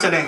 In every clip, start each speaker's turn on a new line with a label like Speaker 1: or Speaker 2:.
Speaker 1: चले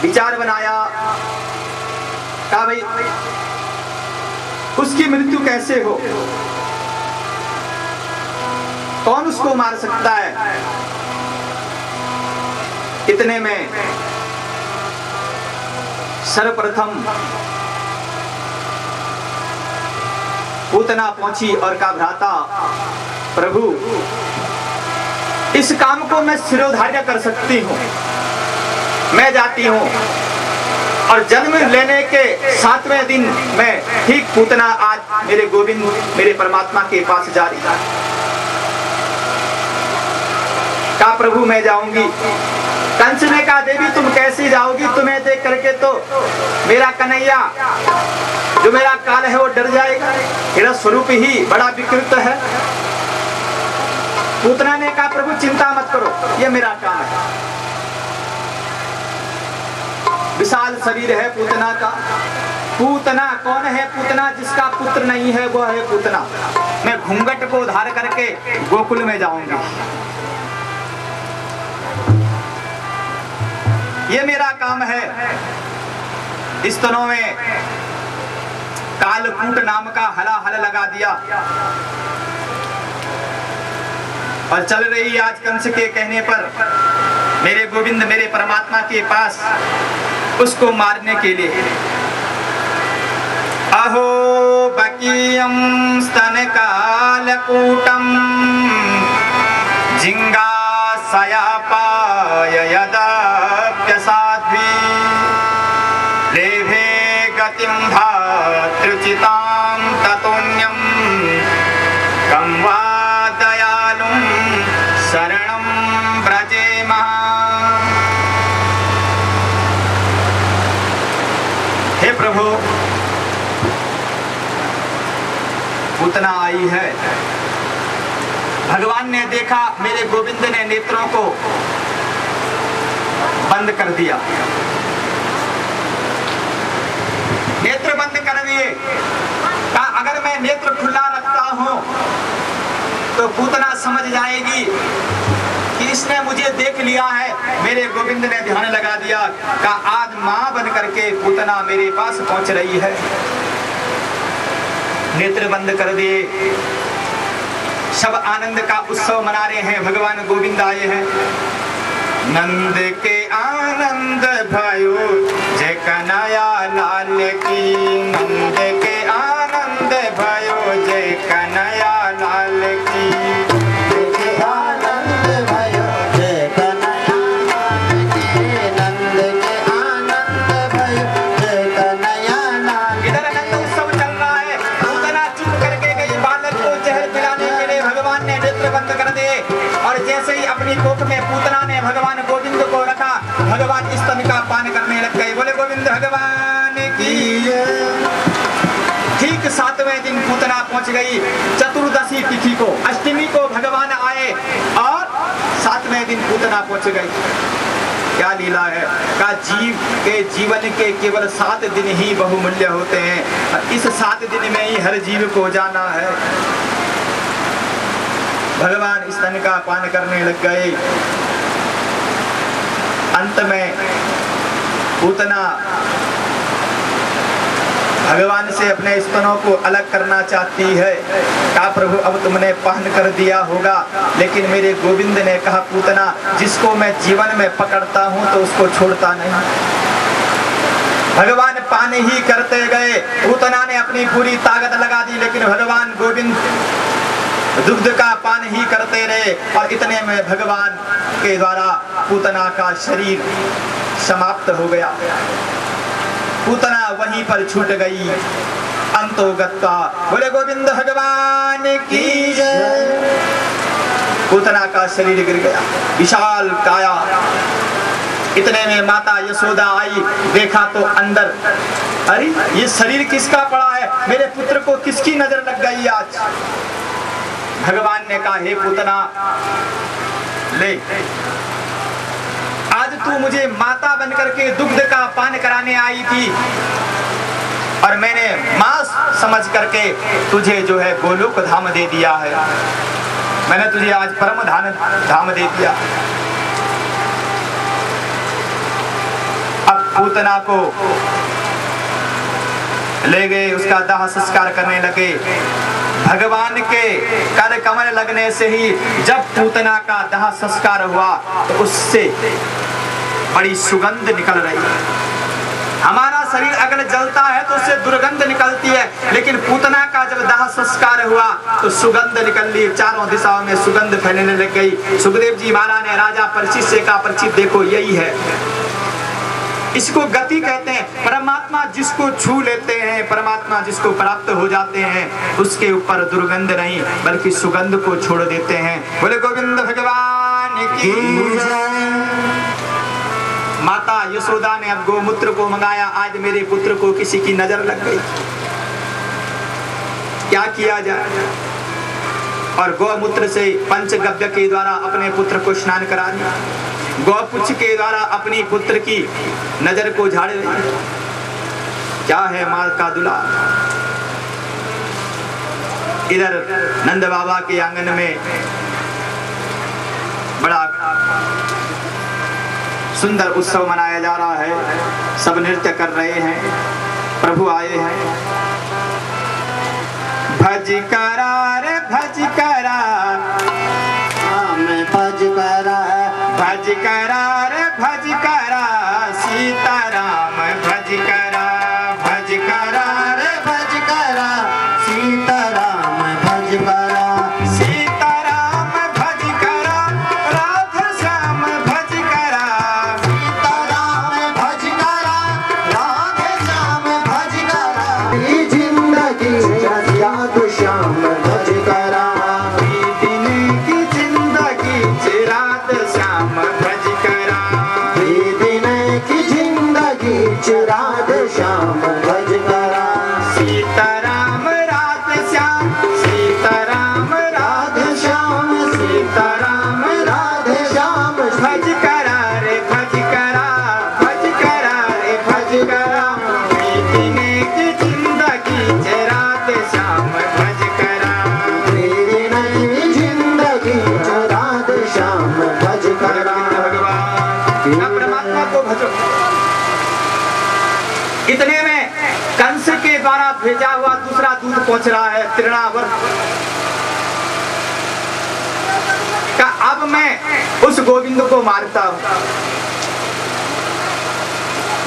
Speaker 1: विचार बनाया, कहा भाई उसकी मृत्यु कैसे हो, कौन उसको मार सकता है। इतने में सर्वप्रथम पूतना पहुंची और कहा भ्राता प्रभु इस काम को मैं शिरोधार्य कर सकती हूँ, मैं जाती हूँ। और जन्म लेने के 7वें दिन मैं ठीक पूतना आज मेरे गोविंद मेरे परमात्मा के पास जा रही है। कहा प्रभु मैं जाऊंगी। कंस ने कहा देवी तुम कैसी जाओगी, तुम्हें देख करके तो मेरा कन्हैया जो मेरा काल है वो डर जाएगा, मेरा स्वरूप ही बड़ा विकृत है। पूतना ने कहा प्रभु चिंता मत करो, ये मेरा काम है। विशाल शरीर है पूतना का। पूतना कौन है? पूतना जिसका पुत्र नहीं है वो है पूतना। मैं घूंघट को धार करके गोकुल में जाऊंगा। ये मेरा काम है। स्तनों में कालकूट नाम का हलाहल लगा दिया और चल रही आज कंस के कहने पर मेरे गोविंद मेरे परमात्मा के पास उसको मारने के लिए। अहो बकीयं स्तन कालकूटं जिंगासयापाय यदाप्यसाध्वी लेभे गतिं धातृचितां ततोऽन्यं कं वा दयालुं शरणं व्रजेमः। हे प्रभु, पूतना आई है। भगवान ने देखा, मेरे गोविंद ने नेत्रों को बंद कर दिया, नेत्र बंद कर दिए। कहा अगर मैं नेत्र खुला रखता हूं तो पूतना समझ जाएगी कि इसने मुझे देख लिया है। मेरे गोविंद ने ध्यान लगा दिया। कहा आज मां बन करके पूतना मेरे पास पहुंच रही है। नेत्र बंद कर दिए। सब आनंद का उत्सव मना रहे हैं। भगवान गोविंद आए हैं। नंद के आनंद भयो जय कन्हैया लाल की, नंद के आनंद भयो जय कन्हैया लाल की। अपनी कोख में पूतना ने भगवान गोविंद को रखा। भगवान स्तन का पान करने लग गए। बोले गोविंद भगवान की। ठीक 7वें दिन पूतना पहुंच गई। चतुर्दशी तिथि को, अष्टमी को भगवान आए और 7वें दिन पूतना पहुंच गई। क्या लीला है। का जीव के जीवन के केवल 7 दिन ही बहुमूल्य होते हैं। इस 7 दिन में ही हर जीव को जाना है। भगवान स्तन का पान करने लग गए। अंत में पूतना भगवान से अपने स्तनों को अलग करना चाहती है। कहा प्रभु अब तुमने पान कर दिया होगा, लेकिन मेरे गोविंद ने कहा पूतना जिसको मैं जीवन में पकड़ता हूं तो उसको छोड़ता नहीं। भगवान पान ही करते गए। पूतना ने अपनी पूरी ताकत लगा दी, लेकिन भगवान गोविंद दुग्ध का पान ही करते रहे। और इतने में भगवान के द्वारा पूतना का शरीर समाप्त हो गया। पूतना वहीं पर छूट गई। अंतोगत्वा बोले गोविंद भगवान की जय। पूतना का शरीर गिर गया, विशाल काया। इतने में माता यशोदा आई। देखा तो अंदर, अरे ये शरीर किसका पड़ा है। मेरे पुत्र को किसकी नजर लग गई आज। भगवान ने कहा हे पूतना ले, आज तू मुझे माता बनकर के दुग्ध का पान कराने आई थी और मैंने मां समझ करके तुझे जो है गोलोक धाम दे दिया है। मैंने तुझे आज परम धाम दे दिया। अब पूतना को ले गए, उसका दाह संस्कार करने लगे। भगवान के कर कमल लगने से ही जब पूतना का दाह संस्कार हुआ तो उससे बड़ी सुगंध निकल रही है। हमारा शरीर अगर जलता है तो उससे दुर्गंध निकलती है, लेकिन पूतना का जब दाह संस्कार हुआ तो सुगंध निकल ली। चारों दिशाओं में सुगंध फैलने लग गई। सुखदेव जी महाराज ने राजा परीक्षित से कहा परीक्षित देखो यही है, इसको गति कहते हैं। परमात्मा जिसको छू लेते हैं, परमात्मा जिसको प्राप्त हो जाते हैं, उसके ऊपर दुर्गंध नहीं बल्कि सुगंध को छोड़ देते हैं। बोले गोविंद भगवान की। माता यशोदा ने अब गोमूत्र को मंगाया। आज मेरे पुत्र को किसी की नजर लग गई, क्या किया जाए। और गौमूत्र से पंचगव्य के द्वारा अपने पुत्र को स्नान करा दिया। गौपुच्छ के द्वारा अपनी पुत्र की नजर को झाड़े। क्या है मां का दुला। इधर नंद बाबा के आंगन में बड़ा सुंदर उत्सव मनाया जा रहा है। सब नृत्य कर रहे हैं, प्रभु आए हैं। भज करा रे भज करा,
Speaker 2: मैं भज करा,
Speaker 1: भज करा रे भज करा, सीताराम भज करा, भज करा रे
Speaker 2: भज करा, सीताराम भज करा,
Speaker 1: सीताराम भज करा, राधा श्याम भज करा,
Speaker 2: सीताराम भज करा, राधे श्याम भज करा, ये जिंदगी याद श्याम भज करा,
Speaker 1: दिन की जिंदगी चिराग श्याम भज करा,
Speaker 2: ये दिन की जिंदगी चिराग श्याम भज करा,
Speaker 1: सीताराम राधे श्याम, सीताराम राधे श्याम, सीताराम
Speaker 2: राधे श्याम
Speaker 1: भज करा रे भज करा, भज करा रे भज करा, दिन की जिंदगी चिराग श्याम भज करा,
Speaker 2: तेरी नई जिंदगी राधे श्याम भज करा।
Speaker 1: भगवान ना परमात्मा को भजो। इतने में कंस के द्वारा भेजा हुआ दूसरा दूत पहुंच रहा है, तृणावर का। अब मैं उस गोविंद को मारता हूं,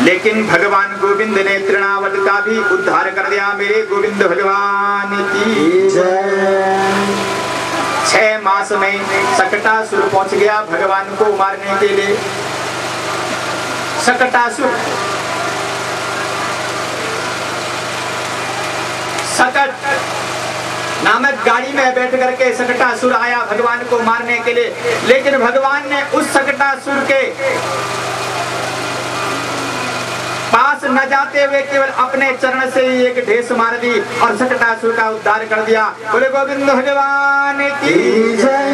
Speaker 1: लेकिन भगवान गोविंद ने तृणावत का भी उद्धार कर दिया। मेरे गोविंद भगवान की
Speaker 2: जय।
Speaker 1: 6 मास में सकटासुर पहुंच गया भगवान को मारने के लिए। सकटासुर सकट नामक गाड़ी में बैठ करके सकटासुर आया भगवान को मारने के लिए, लेकिन भगवान ने उस सकटासुर के पास न जाते हुए केवल अपने चरण से ही एक ढेस मार दी और सकटासुर का उद्धार कर दिया। बोले गोविंद भगवान की
Speaker 2: जय।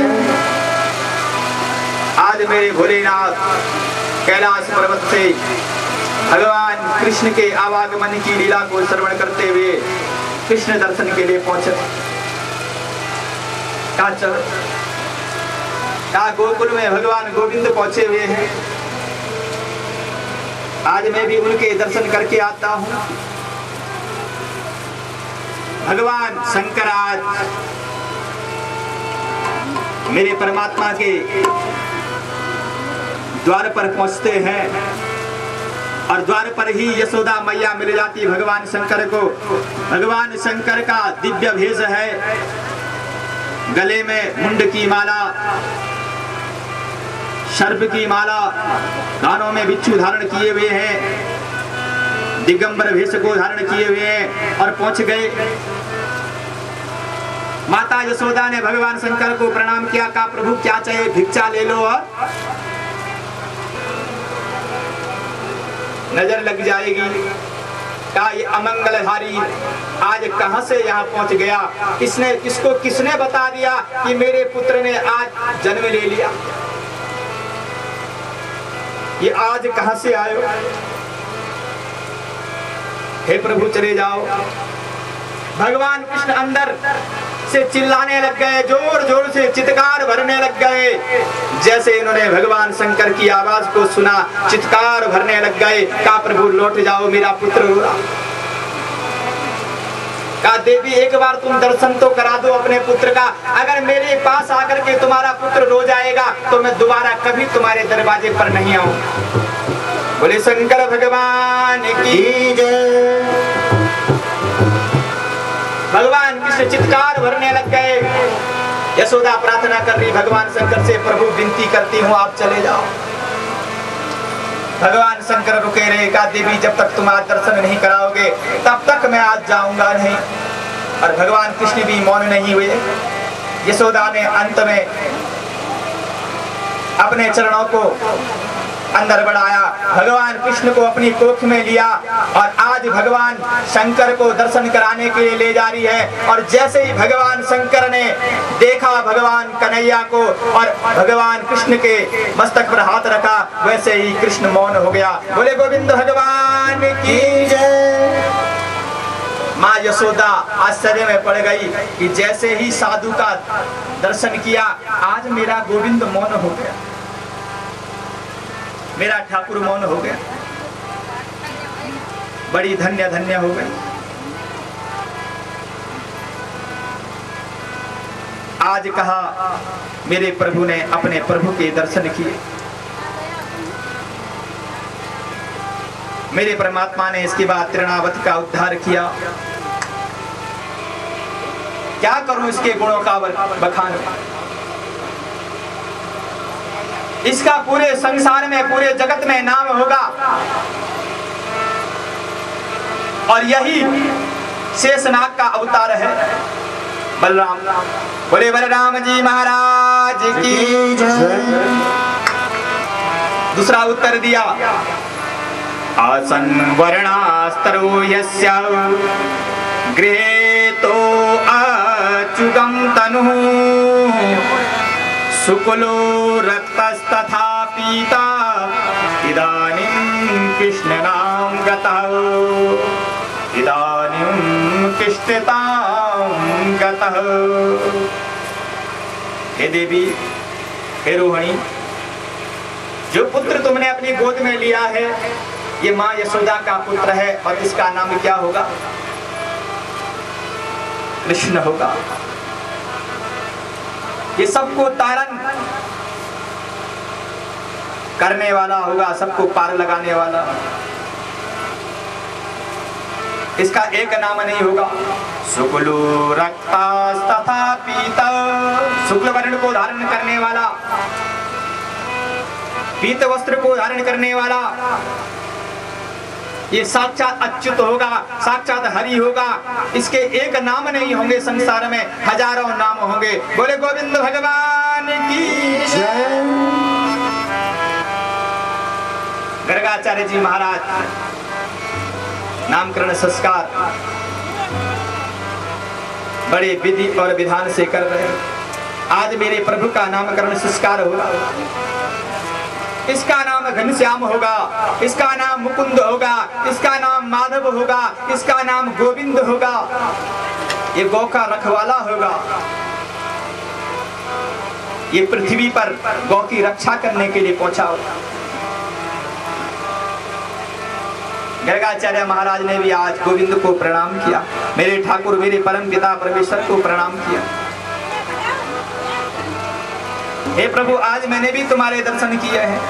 Speaker 1: आज मेरे भोलेनाथ कैलाश पर्वत से भगवान कृष्ण के आवागमन की लीला को श्रवण करते हुए कृष्ण दर्शन के लिए पहुंचे। गोकुल में भगवान गोविंद पहुंचे हुए हैं। आज मैं भी उनके दर्शन करके आता हूं। भगवान शंकर आज मेरे परमात्मा के द्वार पर पहुंचते हैं और द्वार पर ही यशोदा मैया मिल जाती भगवान शंकर को। भगवान शंकर का दिव्य भेष है, गले में मुंड की माला, सर्प की माला, कानों में बिच्छू धारण किए हुए हैं, दिगंबर भेष को धारण किए हुए हैं और पहुंच गए। माता यशोदा ने भगवान शंकर को प्रणाम किया, कहा प्रभु क्या चाहिए, भिक्षा ले लो और नजर लग जाएगी। क्या ये अमंगलधारी आज कहां से यहाँ पहुंच गया? किसने बता दिया कि मेरे पुत्र ने आज जन्म ले लिया? ये आज कहां से आयो? हे प्रभु चले जाओ। भगवान कृष्ण अंदर से चिल्लाने लग गए, जोर जोर से चित्कार भरने लग गए। जैसे इन्होंने भगवान शंकर की आवाज को सुना, चित्कार भरने लग गए। कहा प्रभु लौट जाओ, मेरा पुत्र रो रहा। कहा देवी एक बार तुम दर्शन तो करा दो अपने पुत्र का। अगर मेरे पास आकर के तुम्हारा पुत्र रो जाएगा तो मैं दोबारा कभी तुम्हारे दरवाजे पर नहीं आऊं। बोले शंकर भगवान की जय। भगवान कृष्ण चित्कार भरने लग गए। यशोदा प्रार्थना कर रही भगवान शंकर से, प्रभु विनती करती हूँ आप चले जाओ। भगवान शंकर रुके रहे। कहा देवी जब तक तुम आज दर्शन नहीं कराओगे तब तक मैं आज जाऊंगा नहीं। और भगवान कृष्ण भी मौन नहीं हुए। यशोदा ने अंत में अपने चरणों को अंदर बढ़ाया, भगवान कृष्ण को अपनी कोख में लिया और आज भगवान शंकर को दर्शन कराने के लिए ले जा रही है। और जैसे ही भगवान शंकर ने देखा भगवान कन्हैया को और भगवान कृष्ण के मस्तक पर हाथ रखा, वैसे ही कृष्ण मौन हो गया। बोले गोविंद भगवान की जय। माँ यशोदा आश्चर्य में पड़ गई कि जैसे ही साधु का दर्शन किया आज मेरा गोविंद मौन हो गया। मेरा ठाकुर मौन हो गया, बड़ी धन्य धन्य हो गई। आज कहा मेरे प्रभु ने अपने प्रभु के दर्शन किए, मेरे परमात्मा ने इसके बाद तृणावत का उद्धार किया। क्या करूं इसके गुणों का बखान, इसका पूरे संसार में पूरे जगत में नाम होगा। और यही शेषनाग का अवतार है बलराम। बोले बलराम जी महाराज की जय। दूसरा उत्तर दिया, आसन वर्णास्तरो यस्य गृहे तो अचुगम तनु शुक्लो रक्तस्तथा पीता इदानीं कृष्णनाम गतः इदानीं कृष्णतां गतः। हे देवी, हे रोहिणी, जो पुत्र तुमने अपनी गोद में लिया है ये माँ यशोदा का पुत्र है और इसका नाम क्या होगा? कृष्ण होगा। ये सबको तारण करने वाला होगा, सबको पार लगाने वाला। इसका एक नाम नहीं होगा। शुक्लो रक्तस्तथा पीता, शुक्ल वर्ण को धारण करने वाला, पीत वस्त्र को धारण करने वाला, ये साक्षात अच्युत होगा, साक्षात हरि होगा। इसके एक नाम नहीं होंगे, संसार में हजारों नाम होंगे। बोले गोविंद भगवान की जय। गर्गाचार्य जी महाराज नामकरण संस्कार बड़े विधि और विधान से कर रहे हैं। आज मेरे प्रभु का नामकरण संस्कार होगा। इसका नाम घनश्याम होगा, इसका नाम मुकुंद होगा, इसका नाम माधव होगा, इसका नाम गोविंद होगा। ये गौ का रखवाला होगा। ये पृथ्वी पर गौ की रक्षा करने के लिए पहुंचा होगा। गर्गाचार्य महाराज ने भी आज गोविंद को प्रणाम किया, मेरे ठाकुर मेरे परम पिता परमेश्वर को प्रणाम किया। हे प्रभु, आज मैंने भी तुम्हारे दर्शन किए हैं।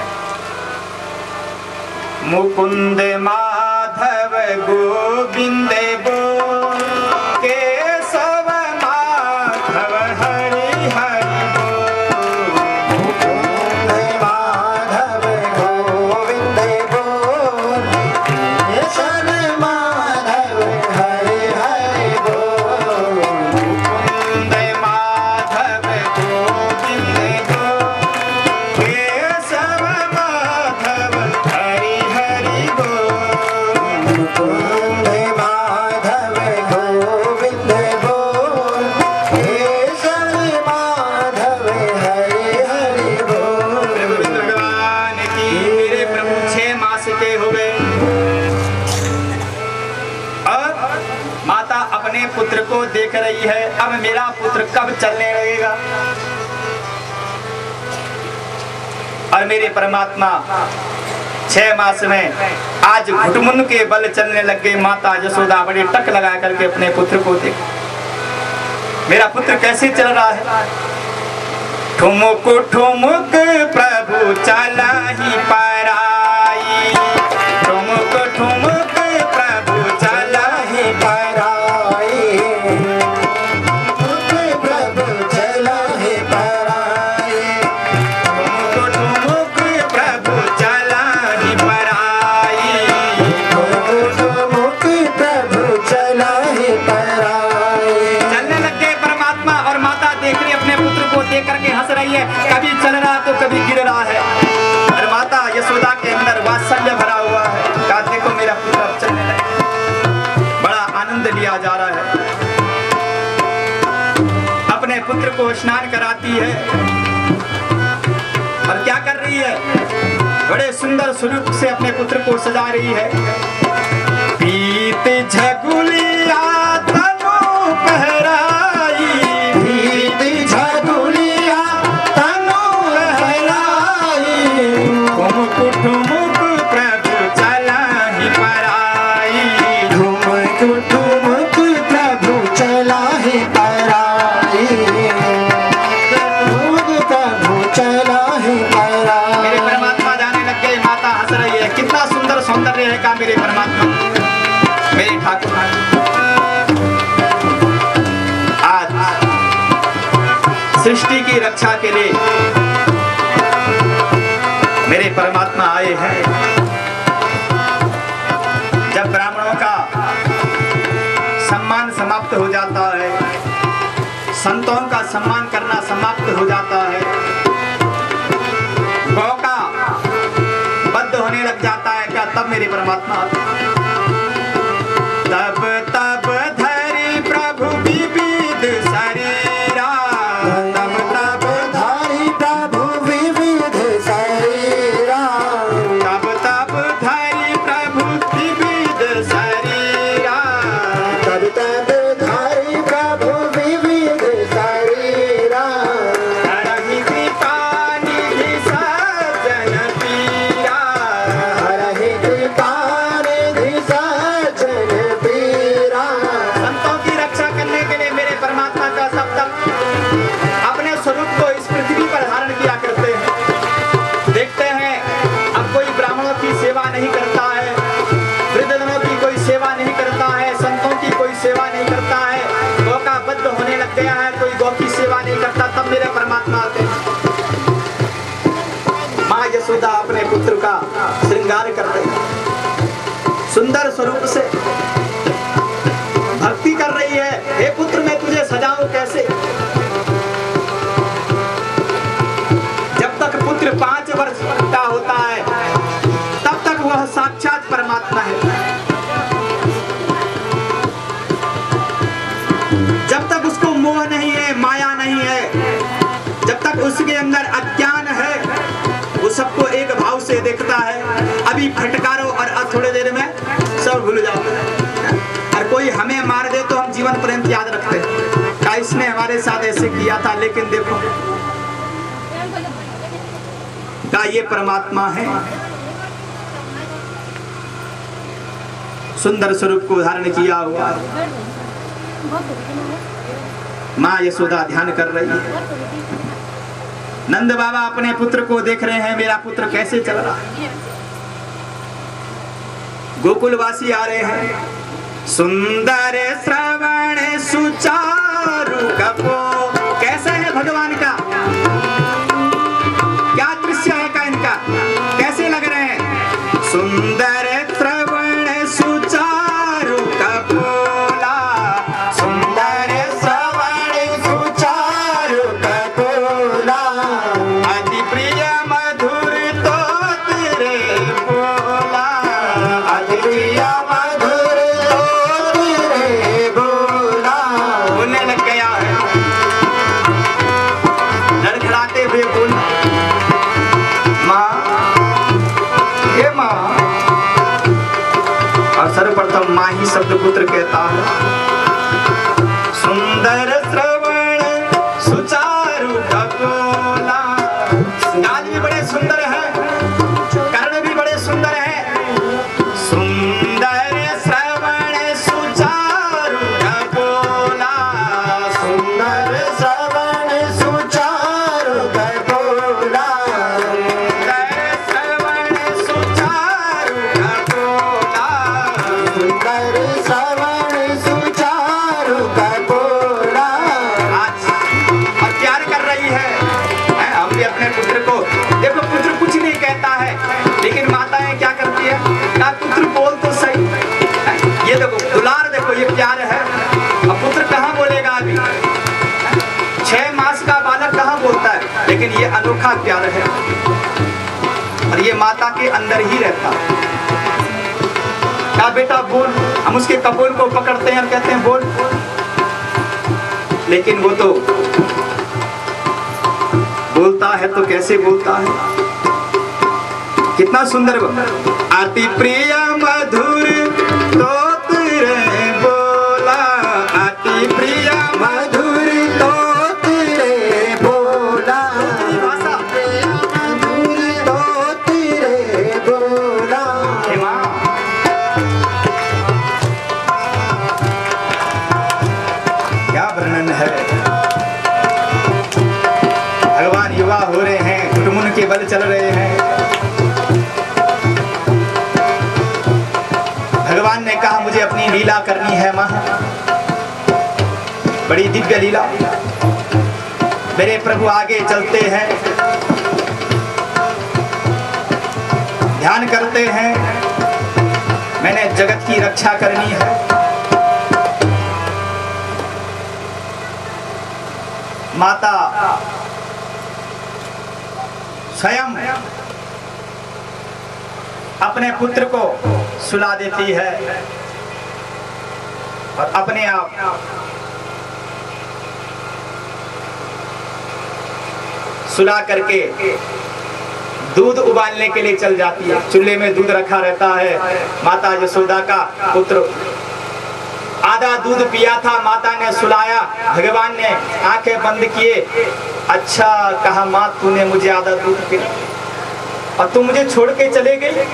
Speaker 1: मुकुंद माधव गोविंद बोल, केशव माधव हरि हरि बोल।
Speaker 2: मुकुंद माधव गोविंद बोल, केशव माधव हरि हरि बोल।
Speaker 1: मुकुंद माधव गोविंद बोल, केशव माधव हरि हरि बोल।
Speaker 2: मुकुंद माधव गोविंद बोल, केशव माधव हरि हरि बोल।
Speaker 1: गोविंद भगवान की। मेरे प्रभु 6 मास के हो गए और माता अपने पुत्र को देख रही है, अब मेरा पुत्र कब चलने लगेगा। और मेरे परमात्मा 6 मास में आज घुटमुन के बल चलने लग गए। माता यशोदा बड़ी टक लगा करके अपने पुत्र को देख, मेरा पुत्र कैसे चल रहा है। ठुमुक ठुमुक प्रभु चला ही पराई, ठुमुक ठुमुक प्रभु चला ही
Speaker 2: पराई, प्रभु चला है पराई।
Speaker 1: ठुमुक ठुमुक प्रभु चला ही पराई।
Speaker 2: मुख प्रभु चला है पराई।
Speaker 1: चलने लग गए परमात्मा और माता देख रही अपने पुत्र को देख करके हंस रही है। कभी चल रहा तो कभी गिर रहा है। और माता यशोदा के अंदर वात्सल्य भरा हुआ है। कहा देखो मेरा पुत्र अब चलने लगा। बड़ा आनंद लिया जा रहा है। अपने पुत्र को स्नान कराती है और क्या कर रही है, बड़े सुंदर स्वरूप से अपने पुत्र को सजा रही है। पीत झगुलिया तनु पहराई,
Speaker 2: पीत झगुलिया तनु लहराई।
Speaker 1: ठुमुक ठुमुक मेरे परमात्मा, मेरे ठाकुर। आज सृष्टि की रक्षा के लिए मेरे परमात्मा आए हैं। जब ब्राह्मणों का सम्मान समाप्त हो जाता है, संतों का सम्मान करना समाप्त हो जाता है, गौ का बद्ध होने लग जाता है क्या, तब मेरे परमात्मा तब तब धरी प्रभु विविध शरीरा,
Speaker 2: तब तब धारी प्रभु विविध शरीरा,
Speaker 1: तब तब धरी प्रभु विविध शरीरा,
Speaker 2: तब तब धारी प्रभु विविध शरीरा,
Speaker 1: हरहि कृपा निधि सज्जन पीरा,
Speaker 2: हरहि कृपा निधि सज्जन पीरा।
Speaker 1: संतों की रक्षा करने के लिए मेरे परमात्मा का सब तक अपने स्वरूप को इस पृथ्वी पर धारण किया करते हैं। देखते हैं अब कोई ब्राह्मणों की सेवा नहीं करता है, वृद्धजनों की कोई सेवा नहीं करता है, संतों की कोई सेवा नहीं करता है, गौ का बद्ध होने लग गया है, कोई गौ की सेवा नहीं करता, तब मेरे परमात्मा आते हैं। माँ यशोदा अपने पुत्र का श्रृंगार करते हैं, सुंदर स्वरूप से भक्ति कर रही है। हे पुत्र, मैं तुझे सजाऊं कैसे? जब तक पुत्र 5 वर्ष का होता है तब तक वह साक्षात परमात्मा है। जब तक उसको मोह नहीं है, माया नहीं है, जब तक उसके अंदर अज्ञान है, वो सबको एक भाव से देखता है। अभी फटकारो और थोड़ी देर में सब भूल जाता है। और कोई हमें मार दे तो हम जीवन पर्यंत याद रखते हैं क्या इसने हमारे साथ ऐसे किया था, लेकिन देखो क्या ये परमात्मा है। सुंदर स्वरूप को धारण किया हुआ माँ यशोदा ध्यान कर रही है। नंद बाबा अपने पुत्र को देख रहे हैं, मेरा पुत्र कैसे चल रहा है। गोकुलवासी आ रहे हैं, सुंदर श्रवण सुचारु कपो। कैसा है भगवान का, क्या दृश्य है का इनका, कैसे लग रहे हैं। सुंदर श्रवण सुचारु कपोला,
Speaker 2: सुंदर श्रवण सुचारु कपोला,
Speaker 1: अति प्रिय मधुर तो तेरे बोला,
Speaker 2: अति प्रिय मधुर तो तेरे बोला।
Speaker 1: बोलने लग गया है, लड़खड़ाते हुए बोला, माँ, हे माँ। और सर्वप्रथम माँ ही शब्द पुत्र कहता है। सुंदर श्रवण सुचारु कपोला, गाल भी बड़े सुंदर है, कर्ण भी बड़े सुंदर है। सुंदर श्रवण सुचारु कपोला,
Speaker 2: सुंदर श्रवण सुचारु कपोला,
Speaker 1: सुंदर श्रवण सुचारु कपोला।
Speaker 2: सुंदर श्रवण सुचारु कपोला।
Speaker 1: आज और प्यार कर रही है हम भी अपने पुत्र को। देखो पुत्र कुछ नहीं कहता है, लेकिन माताएं क्या करती है, क्या पुत्र बोल तो सही। ये देखो दुलार, देखो ये प्यार है। अब पुत्र कहाँ बोलेगा, अभी 6 मास का बालक कहाँ बोलता है, लेकिन ये अनोखा प्यार है और ये माता के अंदर ही रहता है। क्या बेटा बोल, हम उसके कपोल को पकड़ते हैं और कहते हैं बोल, लेकिन वो तो बोलता है तो कैसे बोलता है, कितना सुंदर। अति प्रिय मधुर तो तेरे बोला, अति प्रिय
Speaker 2: मधुर तो तेरे बोला,
Speaker 1: भाषा।
Speaker 2: मधुर तो तेरे बोला।
Speaker 1: हे माँ, क्या वर्णन है। भगवान युवा हो रहे हैं, कुटुम्ब के बल चल रहे हैं। भगवान ने कहा मुझे अपनी लीला करनी है मां, बड़ी दिव्य लीला। मेरे प्रभु आगे चलते हैं, ध्यान करते हैं, मैंने जगत की रक्षा करनी है। माता स्वयं अपने पुत्र को सुला देती है और अपने आप सुला करके दूध उबालने के लिए चल जाती है। चूल्हे में दूध रखा रहता है। माता यशोदा का पुत्र आधा दूध पिया था, माता ने सुलाया, भगवान ने आंखें बंद किए। अच्छा कहा माँ तूने मुझे आधा दूध पिलाया और तू मुझे छोड़ के चले गई।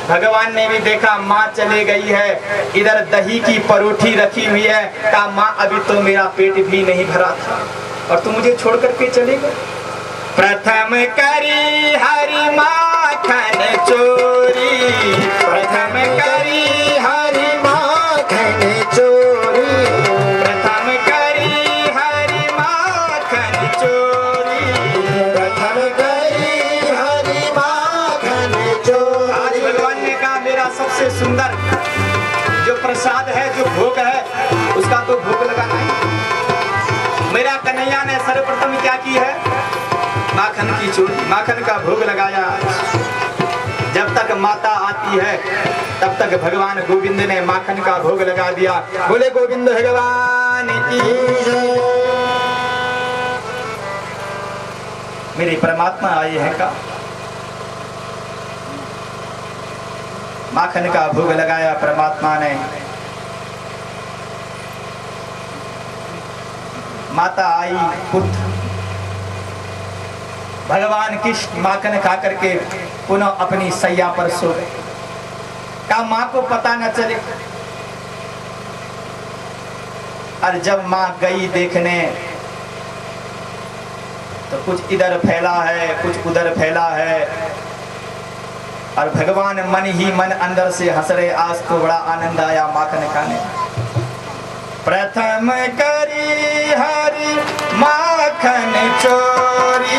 Speaker 1: भगवान ने भी देखा माँ चले गई है, इधर दही की परोठी रखी हुई है। कहा माँ अभी तो मेरा पेट भी नहीं भरा था और तू मुझे छोड़ करके चले गए। प्रथम करी हरि माखन चोरी, प्रथम करी हरि
Speaker 2: माखन चोरी,
Speaker 1: प्रथम करी हरि माखन चोरी,
Speaker 2: प्रथम करी हरि माखन चोरी।
Speaker 1: आज भगवान ने कहा मेरा सबसे सुंदर जो प्रसाद है, जो भोग है, उसका तो भोग लगाना है। मेरा कन्हैया ने सर्वप्रथम क्या की है? माखन की चोरी, माखन का भोग लगाया। जब तक माता आती है तब तक भगवान गोविंद ने माखन का भोग लगा दिया। बोले गोविंद भगवान की जय। मेरे परमात्मा आए हैं का माखन का भोग लगाया परमात्मा ने। माता आई, पुत्र भगवान कृष्ण माखन खा करके पुनः अपनी सैया पर सो गए। कहा माँ को पता न चले। और जब माँ गई देखने तो कुछ इधर फैला है, कुछ उधर फैला है और भगवान मन ही मन अंदर से हंस रहे। आज तो बड़ा आनंद आया माखन खाने। प्रथम करी हरि माखन चोरी,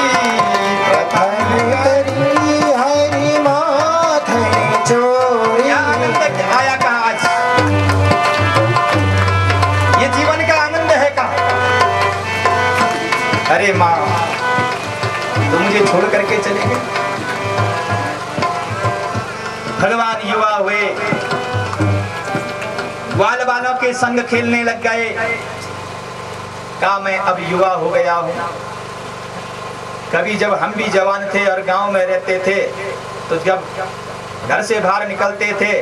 Speaker 2: प्रथम करी हरि माखन चोरी।
Speaker 1: क्या आनंद आया कहा आज? ये जीवन का आनंद है कहा? अरे माँ तुम मुझे छोड़ करके चले गए। भगवान युवा हुए, ग्वाल बालों के संग खेलने लग गए। कहा मैं अब युवा हो गया हूँ। कभी जब हम भी जवान थे और गांव में रहते थे तो जब घर से बाहर निकलते थे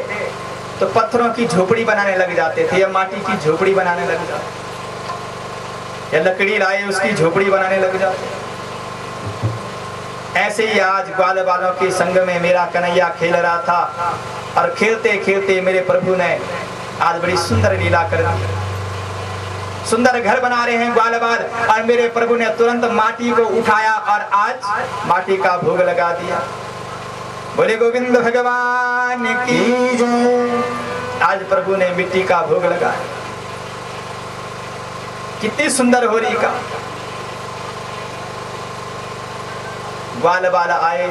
Speaker 1: तो पत्थरों की झोपड़ी बनाने लग जाते थे या माटी की झोपड़ी बनाने लग जाते या लकड़ी लाए उसकी झोपड़ी बनाने लग जाते। ऐसे ही आज ग्वाल बालों के संग में मेरा कन्हैया खेल रहा था और खेलते खेलते मेरे प्रभु ने आज बड़ी सुंदर लीला कर दी। सुंदर घर बना रहे हैं ग्वाल बाल और मेरे प्रभु ने तुरंत माटी को उठाया और आज माटी का भोग लगा दिया। बोले गोविंद भगवान की जय। आज प्रभु ने मिट्टी का भोग लगाया। कितनी सुंदर हो रही का। ग्वाल बाल आए,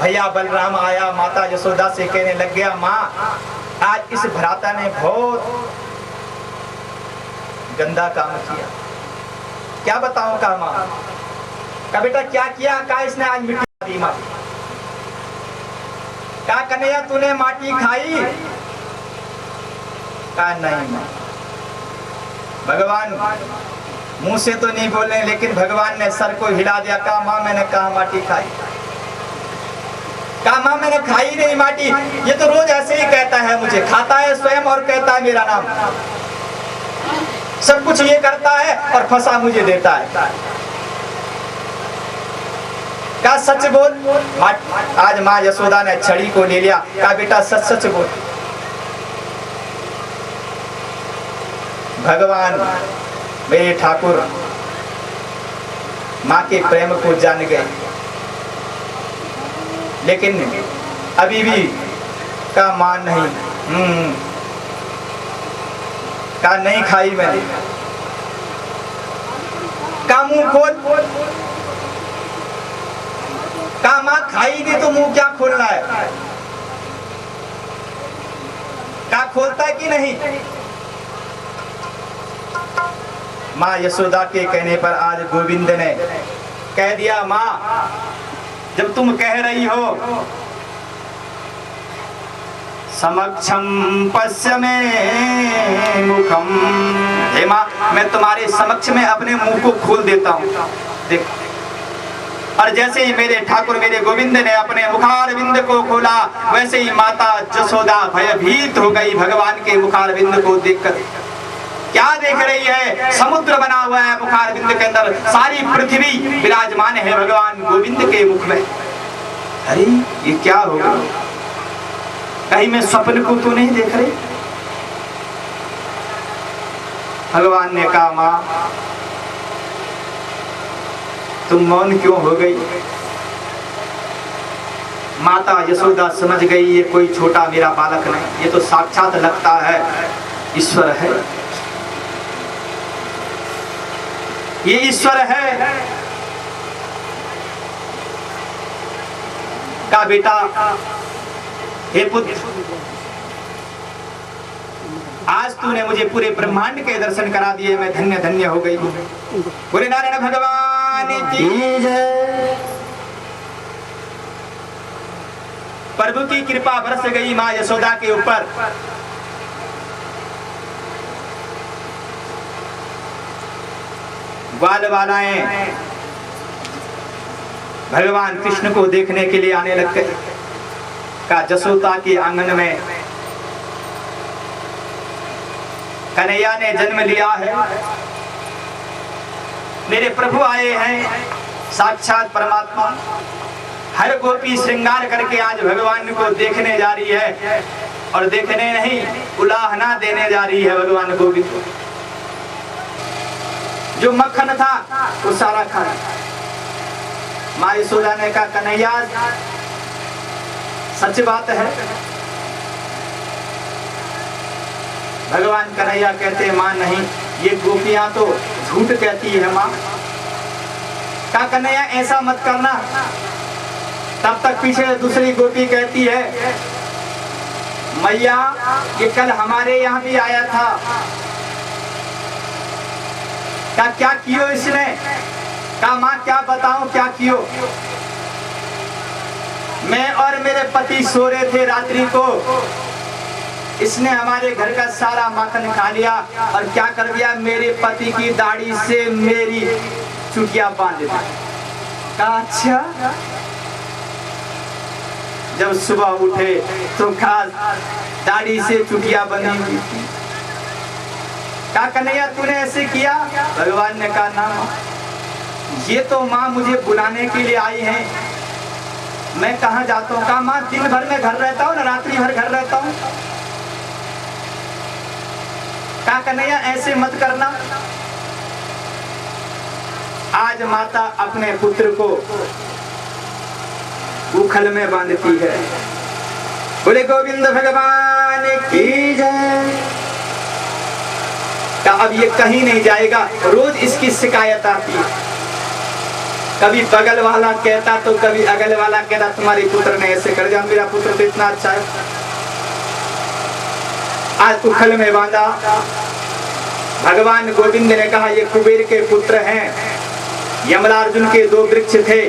Speaker 1: भैया बलराम आया, माता यशोदा से कहने लग गया माँ आज इस भ्राता ने बहुत गंदा काम किया। क्या बताऊं का माँ? का बेटा क्या किया? का इसने आज मिट्टी दी माँ? का कन्हैया तूने माटी खाई? का नहीं माँ। भगवान मुंह से तो नहीं बोले लेकिन भगवान ने सर को हिला दिया। कहा माँ मैंने कहा माटी खाई? कहा माँ मैंने खाई नहीं माटी। ये तो रोज ऐसे ही कहता है, मुझे खाता है स्वयं और कहता है मेरा नाम। सब कुछ ये करता है और फंसा मुझे देता है। कहा सच बोल। आज माँ यशोदा ने छड़ी को ले लिया। कहा बेटा सच सच बोल। भगवान मेरे ठाकुर माँ के प्रेम को जान गए लेकिन अभी भी का मान नहीं, का नहीं खाई मैंने, का मुंह खोल, का मां खाई नहीं तो मुंह क्या खोलना है, का खोलता है कि नहीं। माँ यशोदा के कहने पर आज गोविंद ने कह दिया, माँ जब तुम कह रही हो समक्षम पश्य में मुखम, हे माँ मैं तुम्हारे समक्ष में अपने मुंह को खोल देता हूँ, देख। और जैसे ही मेरे ठाकुर मेरे गोविंद ने अपने मुखारविंद को खोला, वैसे ही माता यशोदा भयभीत हो गई भगवान के मुखारविंद को देखकर। क्या देख रही है? समुद्र बना हुआ है मुखारविंद के अंदर, सारी पृथ्वी विराजमान है भगवान गोविंद के मुख में। अरे ये क्या होगा? कहीं मैं स्वप्न को तो नहीं देख रही? भगवान ने कहा, मां तुम मौन क्यों हो गई? माता यशोदा समझ गई ये कोई छोटा मेरा बालक नहीं, ये तो साक्षात लगता है ईश्वर है, ये ईश्वर है। का बेटा, हे पुत्र, आज तूने मुझे पूरे ब्रह्मांड के दर्शन करा दिए, मैं धन्य धन्य हो गई हूँ। बोले नारायण भगवान की जय। प्रभु की कृपा बरस गई माँ यशोदा के ऊपर। ग्वाल वालाएं भगवान कृष्ण को देखने के लिए आने लग गए। का यशोदा के आंगन में कन्हैया ने जन्म लिया है, मेरे प्रभु आए हैं साक्षात परमात्मा। हर गोपी श्रृंगार करके आज भगवान को देखने जा रही है, और देखने नहीं उलाहना देने जा रही है भगवान गोविंद को। जो मक्खन था वो सारा खा। माँ यशोदा ने कहा, कन्हैया सच बात है? भगवान कन्हैया कहते, माँ नहीं, ये गोपियां तो झूठ कहती है माँ। कहा कन्हैया ऐसा मत करना। तब तक पीछे दूसरी गोपी कहती है, मैया ये कल हमारे यहाँ भी आया था। कहा क्या कियो इसने? कहा माँ क्या बताऊं क्या कियो। मैं और मेरे पति सो रहे थे रात्रि को, इसने हमारे घर का सारा माखन खा लिया और क्या कर दिया, मेरे पति की दाढ़ी से मेरी चुटिया बांध दी। कहा अच्छा। जब सुबह उठे तो खास दाढ़ी से चुटिया बनी हुई थी। कहा कन्हैया तूने ऐसे किया? भगवान ने कहा ना, ये तो माँ मुझे बुलाने के लिए आई हैं, मैं कहाँ जाता हूँ। कहा माँ दिन भर में घर रहता हूँ ना, रात्रि भर घर रहता हूँ। कहा कन्हैया ऐसे मत करना। आज माता अपने पुत्र को उखल में बांधती है। बोले गोविंद भगवान की जय। अब ये कहीं नहीं जाएगा, रोज इसकी शिकायत आती है। कभी बगल वाला कहता तो कभी अगल वाला कहता तुम्हारे पुत्र ने ऐसे कर दिया, मेरा पुत्र तो इतना अच्छा है। आज उखल में बांधा। भगवान गोविंद ने कहा ये कुबेर के पुत्र हैं, यमलार्जुन के 2 वृक्ष थे।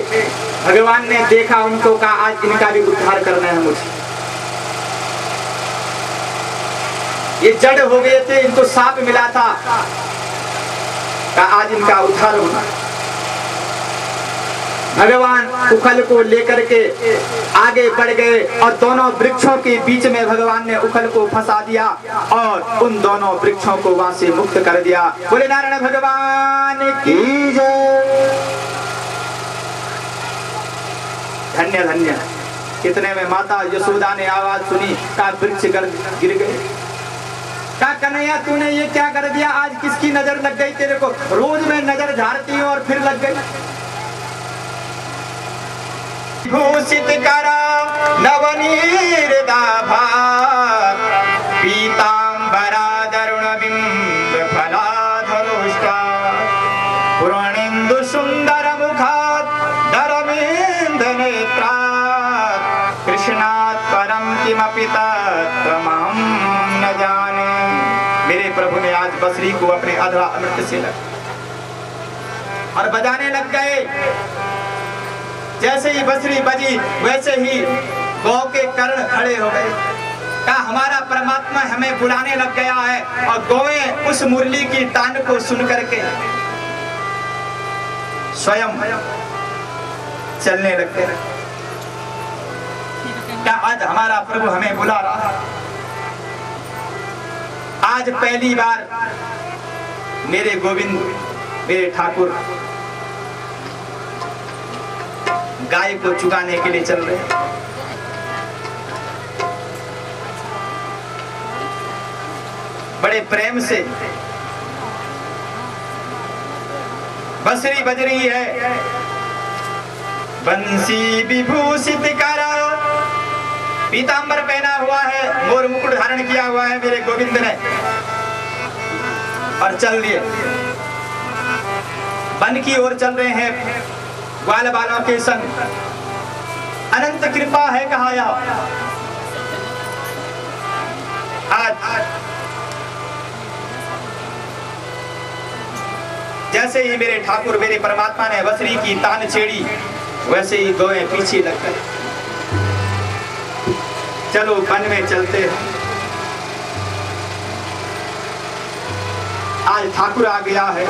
Speaker 1: भगवान ने देखा उनको, कहा आज इनका भी उद्धार करना है मुझे। ये जड़ हो गए थे, इनको सांप मिला था, कहा आज इनका उद्धार होना। भगवान उखल को लेकर के आगे बढ़ गए और दोनों वृक्षों के बीच में भगवान ने उखल को फंसा दिया और उन दोनों वृक्षों को वहां से मुक्त कर दिया। बोले नारायण भगवान की जय। धन्य धन्य। कितने में माता यशोदा ने आवाज सुनी, का वृक्ष गिर गए। कहा कन्हैया तूने ये क्या कर दिया? आज किसकी नजर लग गई तेरे को? रोज मैं नजर झाड़ती हूँ और फिर लग गई। भूषित करा नवनीरदाभा पीतांबरा दरुण बिंब फलाधरुष्टा पुराणेन्दु सुंदर मुखात् धरमेन्द्र नेत्रात् कृष्णात् परम किमपि तत्त्वमहं न जाने। मेरे प्रभु ने आज बंसुरी को अपने अधरा अमृत से लगा और बजाने लग गए। जैसे ही बंसुरी बजी वैसे ही गौ के कर्ण खड़े हो गए। क्या हमारा परमात्मा हमें बुलाने लग गया है और गौएं उस मुरली की तान को सुन करके स्वयं चलने लग गए। क्या आज हमारा प्रभु हमें बुला रहा है? आज पहली बार मेरे गोविंद मेरे ठाकुर गाय को चुगाने के लिए चल रहे हैं। बड़े प्रेम से बंसुरी बज रही है। बंसी विभूषित करा, पीतांबर पहना हुआ है, मोर मुकुट धारण किया हुआ है मेरे गोविंद ने, और चल दिए। वन की ओर चल रहे हैं ग्वाल बालों के संग। अनंत कृपा है कहा यह। आज जैसे ही मेरे ठाकुर मेरे परमात्मा ने बंसुरी की तान छेड़ी वैसे ही गौएं पीछे लग गए। चलो वन में चलते हैं। आज ठाकुर आ गया है,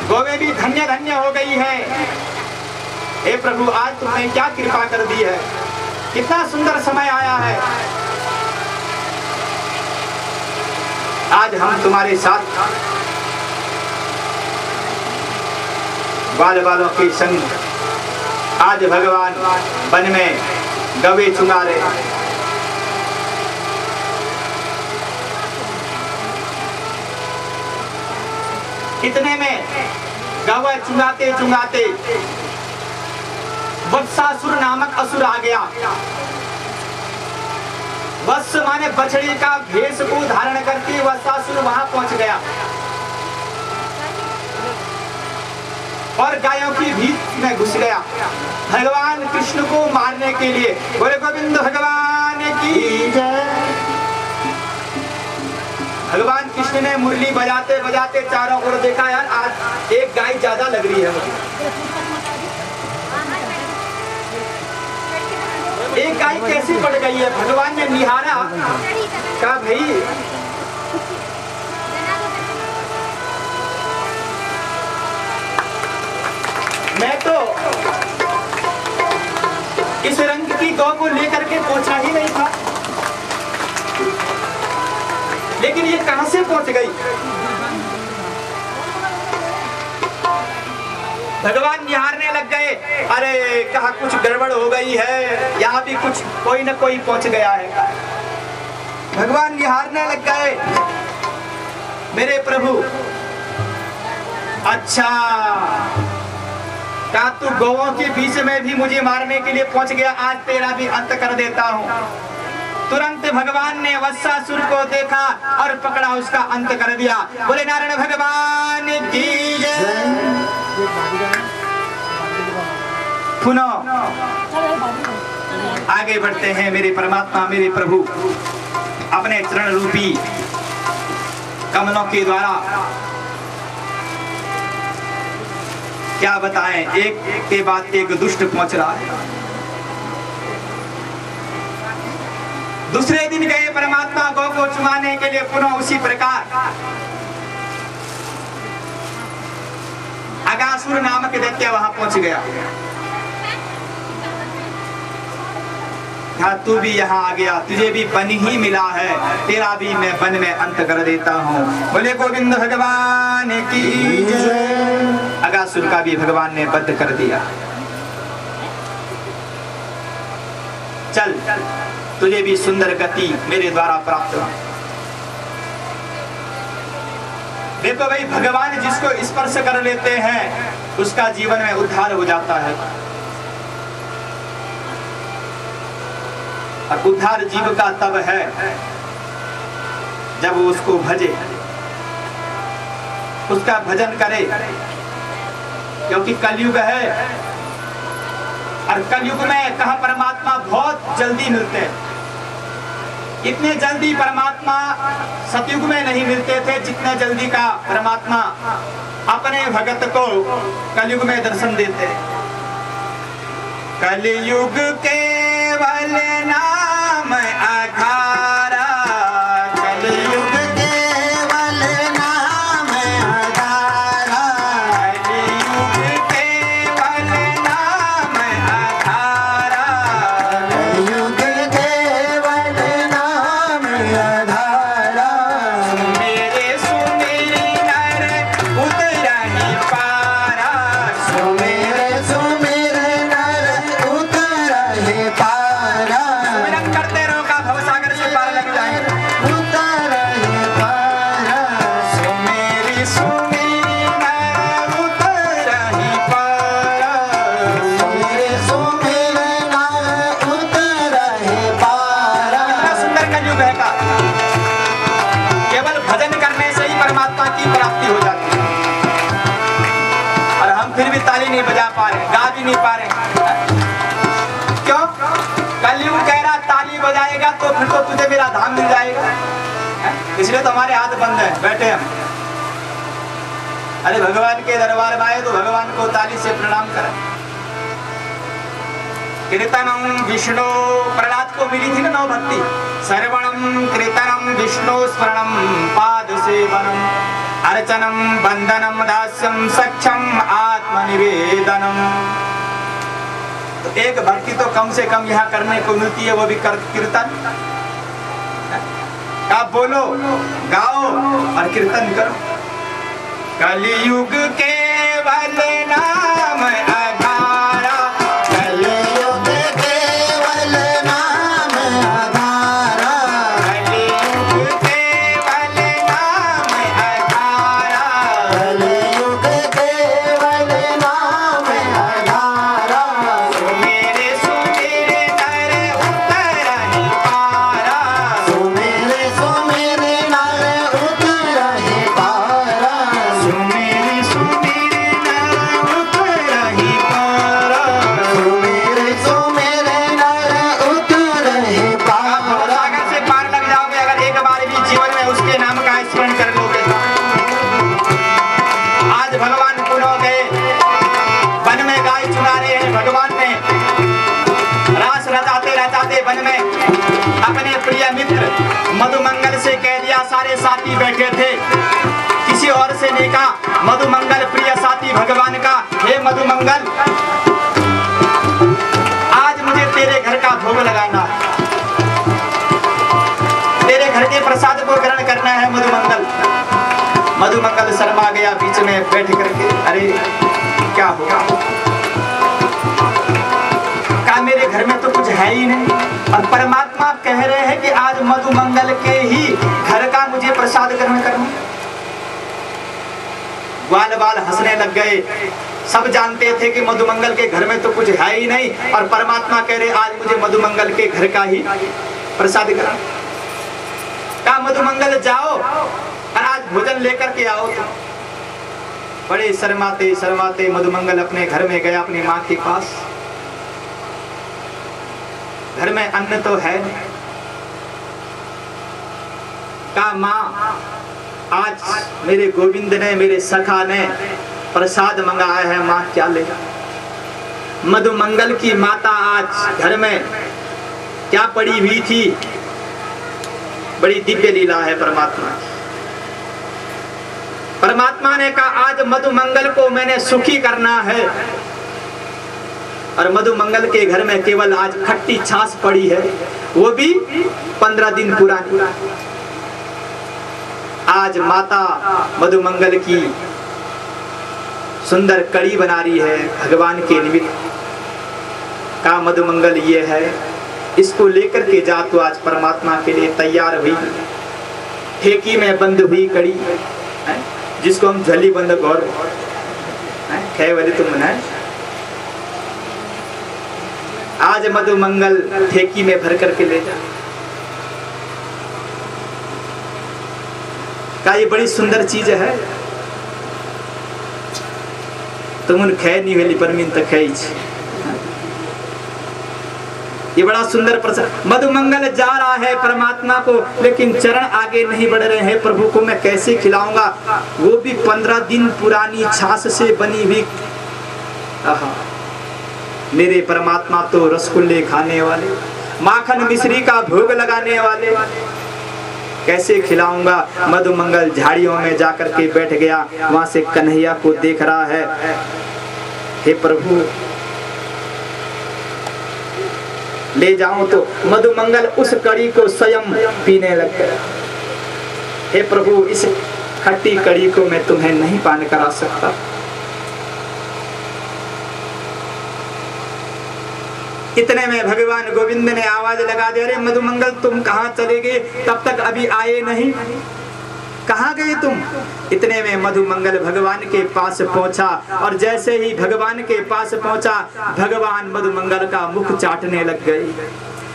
Speaker 1: गौएं भी धन्य धन्य हो गई है। हे प्रभु आज तुमने क्या कृपा कर दी है, कितना सुंदर समय आया है। आज हम तुम्हारे साथ ग्वाल बालों के संग आज भगवान वन में गवे चुगा रहे। इतने में गवे चुगाते चुगाते वत्सासुर नामक असुर आ गया। वत्स माने बछड़ी का भेष को धारण करके वत्सासुर वहां पहुंच गया और गायों की भीत में घुस गया भगवान कृष्ण को मारने के लिए। बोले गोविंद भगवान की जय। भगवान कृष्ण ने मुरली बजाते बजाते चारों ओर देखा, यार आज एक गाय ज्यादा लग रही है मुझे। एक गाय कैसी पड़ गई है? भगवान ने निहारा, कहा भाई मैं तो इस रंग की गौ को लेकर के पहुंचा ही नहीं था, लेकिन ये कहां से पहुंच गई? भगवान निहारने लग गए। अरे कहा कुछ गड़बड़ हो गई है, यहाँ भी कुछ कोई न कोई पहुंच गया है। भगवान निहारने लग गए। मेरे प्रभु अच्छा क्या तू गौओं के बीच में भी मुझे मारने के लिए पहुंच गया? आज तेरा भी अंत कर देता हूँ। तुरंत भगवान ने वत्सासुर को देखा और पकड़ा, उसका अंत कर दिया। बोले नारायण भगवान की जय। पुनः आगे बढ़ते हैं। मेरे परमात्मा मेरे प्रभु अपने चरण रूपी कमलों के द्वारा क्या बताएं, एक के बाद एक दुष्ट पहुंच रहा है। दूसरे दिन गए परमात्मा गौ को चुमाने के लिए, पुनः उसी प्रकार अगासुर नामक दैत्य वहां पहुंच गया। हाँ तू भी यहाँ आ गया, तुझे भी वन ही मिला है, तेरा भी मैं वन में अंत कर देता हूँ। बोले गोविंद भगवान की जय। अगासुर का भी भगवान ने वध कर दिया। चल तुझे भी सुंदर गति मेरे द्वारा प्राप्त हुआ। देखो भाई, भगवान जिसको स्पर्श कर लेते हैं उसका जीवन में उद्धार हो जाता है। और उद्धार जीव का तब है जब वो उसको भजे, उसका भजन करे, क्योंकि कलयुग है और कलयुग में कहा परमात्मा बहुत जल्दी मिलते हैं। इतने जल्दी परमात्मा सतयुग में नहीं मिलते थे जितने जल्दी का परमात्मा अपने भगत को कलयुग में दर्शन देते हैं। कलयुग केवल नाम आधारा, कलयुग
Speaker 2: केवल नाम आधारा,
Speaker 1: कलयुग केवल नाम आधारा,
Speaker 2: कलयुग केवल नाम आधारा।
Speaker 1: मेरे सुमेरी नर उतरहि पारा,
Speaker 2: सुमेर सुमेर नर उतरहि पारा,
Speaker 1: सुमिरन करते रहो का भवसागर से पार लग जाएंगे।
Speaker 2: उतरहि पारा,
Speaker 1: सुमेरी सुमेरी नर उतरहि पारा,
Speaker 2: सुमेर सुमेर नर उतरहि पारा।
Speaker 1: कितना सुंदर कलयुग है का। केवल भजन करने से ही परमात्मा की प्राप्ति हो जाती है और हम फिर भी ताली नहीं बजा पा रहे, गा भी नहीं पा रहे। क्यों? कलयुग कह रहा ताली बजाएगा तो फिर तो तुझे मेरा धाम मिल जाएगा, इसलिए तो हमारे हाथ बंद है, बैठे हम। अरे भगवान के दरबार में आए तो भगवान को ताली से प्रणाम करें। कीर्तनम विष्णु, प्रहलाद को मिली थी ना नौ भक्ति, श्रवणम कीर्तनम विष्णु स्मरणम पाद सेवनम अर्चनम बंदनम दास्यम सक्षम आत्मनिवेदनम। तो एक भक्ति तो कम से कम यहाँ करने को मिलती है, वो भी कीर्तन। आप बोलो, गाओ और कीर्तन करो। कलयुग केवल नाम आधारा,
Speaker 2: कलयुग केवल नाम आधारा,
Speaker 1: कलयुग केवल नाम आधारा,
Speaker 2: कलयुग केवल नाम आधारा।
Speaker 1: सुमेरे सुमेरे नर उतरहि पारा,
Speaker 2: सुमेर सुमेर नर उतरहि पारा,
Speaker 1: सुमेरे सुमेरे नर उतरहि पारा।
Speaker 2: सुमेर सुमेर नर उतरहि
Speaker 1: आप
Speaker 2: पारा।
Speaker 1: भवसागर से पार लग जाओगे अगर एक बार भी जीवन में उसके नाम का स्मरण कर लोगे। आज भगवान पुनः गए वन में, गाय चुरा रहे हैं। भगवान ने रास रचाते रचाते वन में अपने प्रिय मित्र मधुमंगल से कह दिया, सारे साथी बैठे थे, किसी और से नहीं कहा, मधुमंगल प्रिय साथी भगवान का, हे मधुमंगल आज मुझे तेरे घर का भोग लगाना है, तेरे घर के प्रसाद को ग्रहण करना है मधुमंगल। मधुमंगल शर्मा गया बीच में बैठ करके, अरे क्या होगा, कहा मेरे घर में तो कुछ है ही नहीं और परमात्मा कह रहे हैं कि आज मधुमंगल के ही घर का मुझे प्रसाद ग्रहण करना। ग्वाल बाल हंसने लग गए, सब जानते थे कि मधुमंगल के घर में तो कुछ है ही नहीं और परमात्मा कह रहे आज मुझे मधुमंगल के घर का ही प्रसाद ग्रहण। कहा मधुमंगल जाओ और आज भोजन लेकर के आओ। बड़े शर्माते शर्माते मधुमंगल अपने घर में गया, अपनी माँ के पास। घर में अन्न तो है नहीं। कहा माँ आज मेरे गोविंद ने, मेरे सखा ने प्रसाद मंगाया है, माँ क्या लेगा। मधुमंगल की माता आज घर में क्या पड़ी हुई थी, बड़ी दिव्य लीला है परमात्मा की। परमात्मा ने कहा आज मधुमंगल को मैंने सुखी करना है और मधुमंगल के घर में केवल आज खट्टी छाछ पड़ी है, वो भी 15 दिन पुरानी। आज माता मधुमंगल की सुंदर कड़ी बना रही है भगवान के निमित्त। का मधुमंगल ये है, इसको लेकर के जा। तो आज परमात्मा के लिए तैयार हुई, ठेकी में बंद हुई कड़ी, जिसको हम झली बंद गौर खे वाले तुम है। आज मधु मंगल ठेकी में भर करके ले जा। का ये बड़ी सुंदर चीज है। तुम खे नहीं वेली परमीन तक खे। ये बड़ा सुंदर प्रसंग। मधु मंगल जा रहा है परमात्मा को, लेकिन चरण आगे नहीं बढ़ रहे हैं। प्रभु को मैं कैसे खिलाऊंगा, वो भी 15 दिन पुरानी छाछ से बनी हुई। मेरे परमात्मा तो रसगुल्ले खाने वाले, माखन मिश्री का भोग लगाने वाले, कैसे खिलाऊंगा। मधु मंगल झाड़ियों में जाकर के बैठ गया, वहां से कन्हैया को देख रहा है। हे प्रभु ले जाऊं तो मधु मंगल उस कड़ी को स्वयं पीने लग गया। हे प्रभु इस खट्टी कड़ी को मैं तुम्हें नहीं पान करा सकता। इतने में भगवान गोविंद ने आवाज लगा दी, अरे मधु मंगल तुम कहाँ चले गए, तब तक अभी आए नहीं, कहाँ गए तुम। इतने में मधु मंगल भगवान के पास पहुंचा, और जैसे ही भगवान के पास पहुंचा, भगवान मधु मंगल का मुख चाटने लग गए।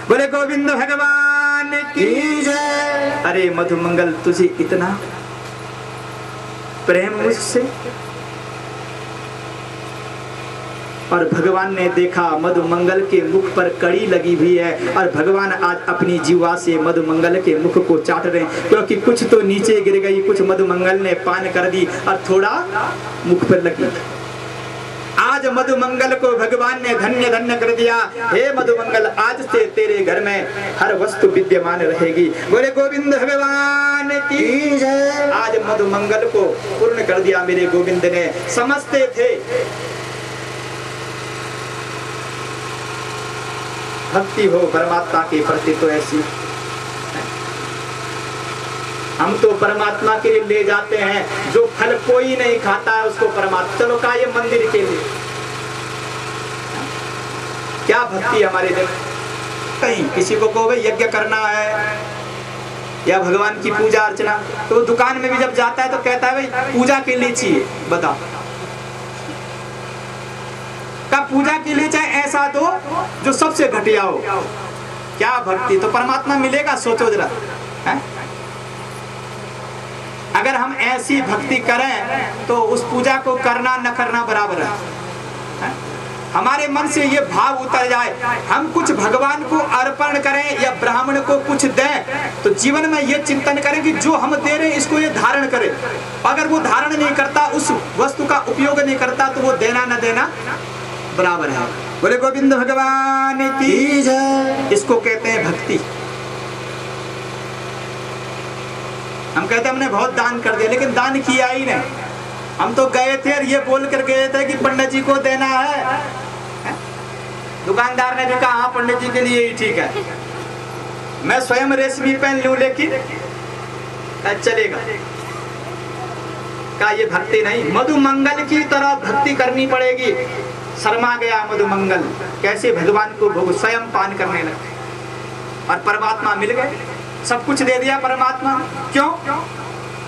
Speaker 1: बोले गोविंद भगवान की जय। अरे मधु मंगल तुझे इतना प्रेम मुझसे। और भगवान ने देखा मधु मंगल के मुख पर कड़ी लगी हुई है, और भगवान आज अपनी जीवा से मधु मंगल के मुख को चाट रहे हैं, क्योंकि कुछ तो नीचे गिर गई, कुछ मधु मंगल ने पान कर दी और थोड़ा मुख पर लगी। आज मधु मंगल को भगवान ने धन्य धन्य कर दिया। हे मधु मंगल आज से तेरे घर में हर वस्तु विद्यमान रहेगी। बोले गोविंद भगवान की जय। आज मधु मंगल को पूर्ण कर दिया मेरे गोविंद ने। समझते थे भक्ति हो परमात्मा के प्रति तो ऐसी, हम तो परमात्मा के लिए ले जाते हैं, जो फल कोई नहीं खाता है उसको परमात्मा। चलो का ये मंदिर के लिए क्या भक्ति हमारे दिल। कहीं किसी को कहो भाई यज्ञ करना है या भगवान की पूजा अर्चना, तो दुकान में भी जब जाता है तो कहता है भाई पूजा के लिए चाहिए। बताओ का पूजा के लिए चाहे ऐसा दो जो सबसे घटिया हो। क्या भक्ति। तो परमात्मा मिलेगा, सोचो जरा है? अगर हम ऐसी भक्ति करें तो उस पूजा को करना न करना बराबर है? हमारे मन से ये भाव उतर जाए, हम कुछ भगवान को अर्पण करें या ब्राह्मण को कुछ दें, तो जीवन में ये चिंतन करें कि जो हम दे रहे हैं इसको ये धारण करे। अगर वो धारण नहीं करता, उस वस्तु का उपयोग नहीं करता, तो वो देना न देना बराबर है। बोले गोविंद भगवान की जय। इसको कहते हैं भक्ति। हम कहते हैं हमने बहुत दान कर दिया, लेकिन दान किया ही नहीं। हम तो गए थे और ये बोल कर गए थे कि पंडित जी को देना है। दुकानदार ने भी कहा हाँ पंडित जी के लिए ही ठीक है, मैं स्वयं रेशमी पहन लूं, लेकिन चलेगा। का ये भक्ति नहीं। मधु मंगल की तरह भक्ति करनी पड़ेगी। शर्मा गया मधु मंगल, कैसे भगवान को भोग स्वयं पान करने लगे, और परमात्मा मिल गए, सब कुछ दे दिया परमात्मा। क्यों?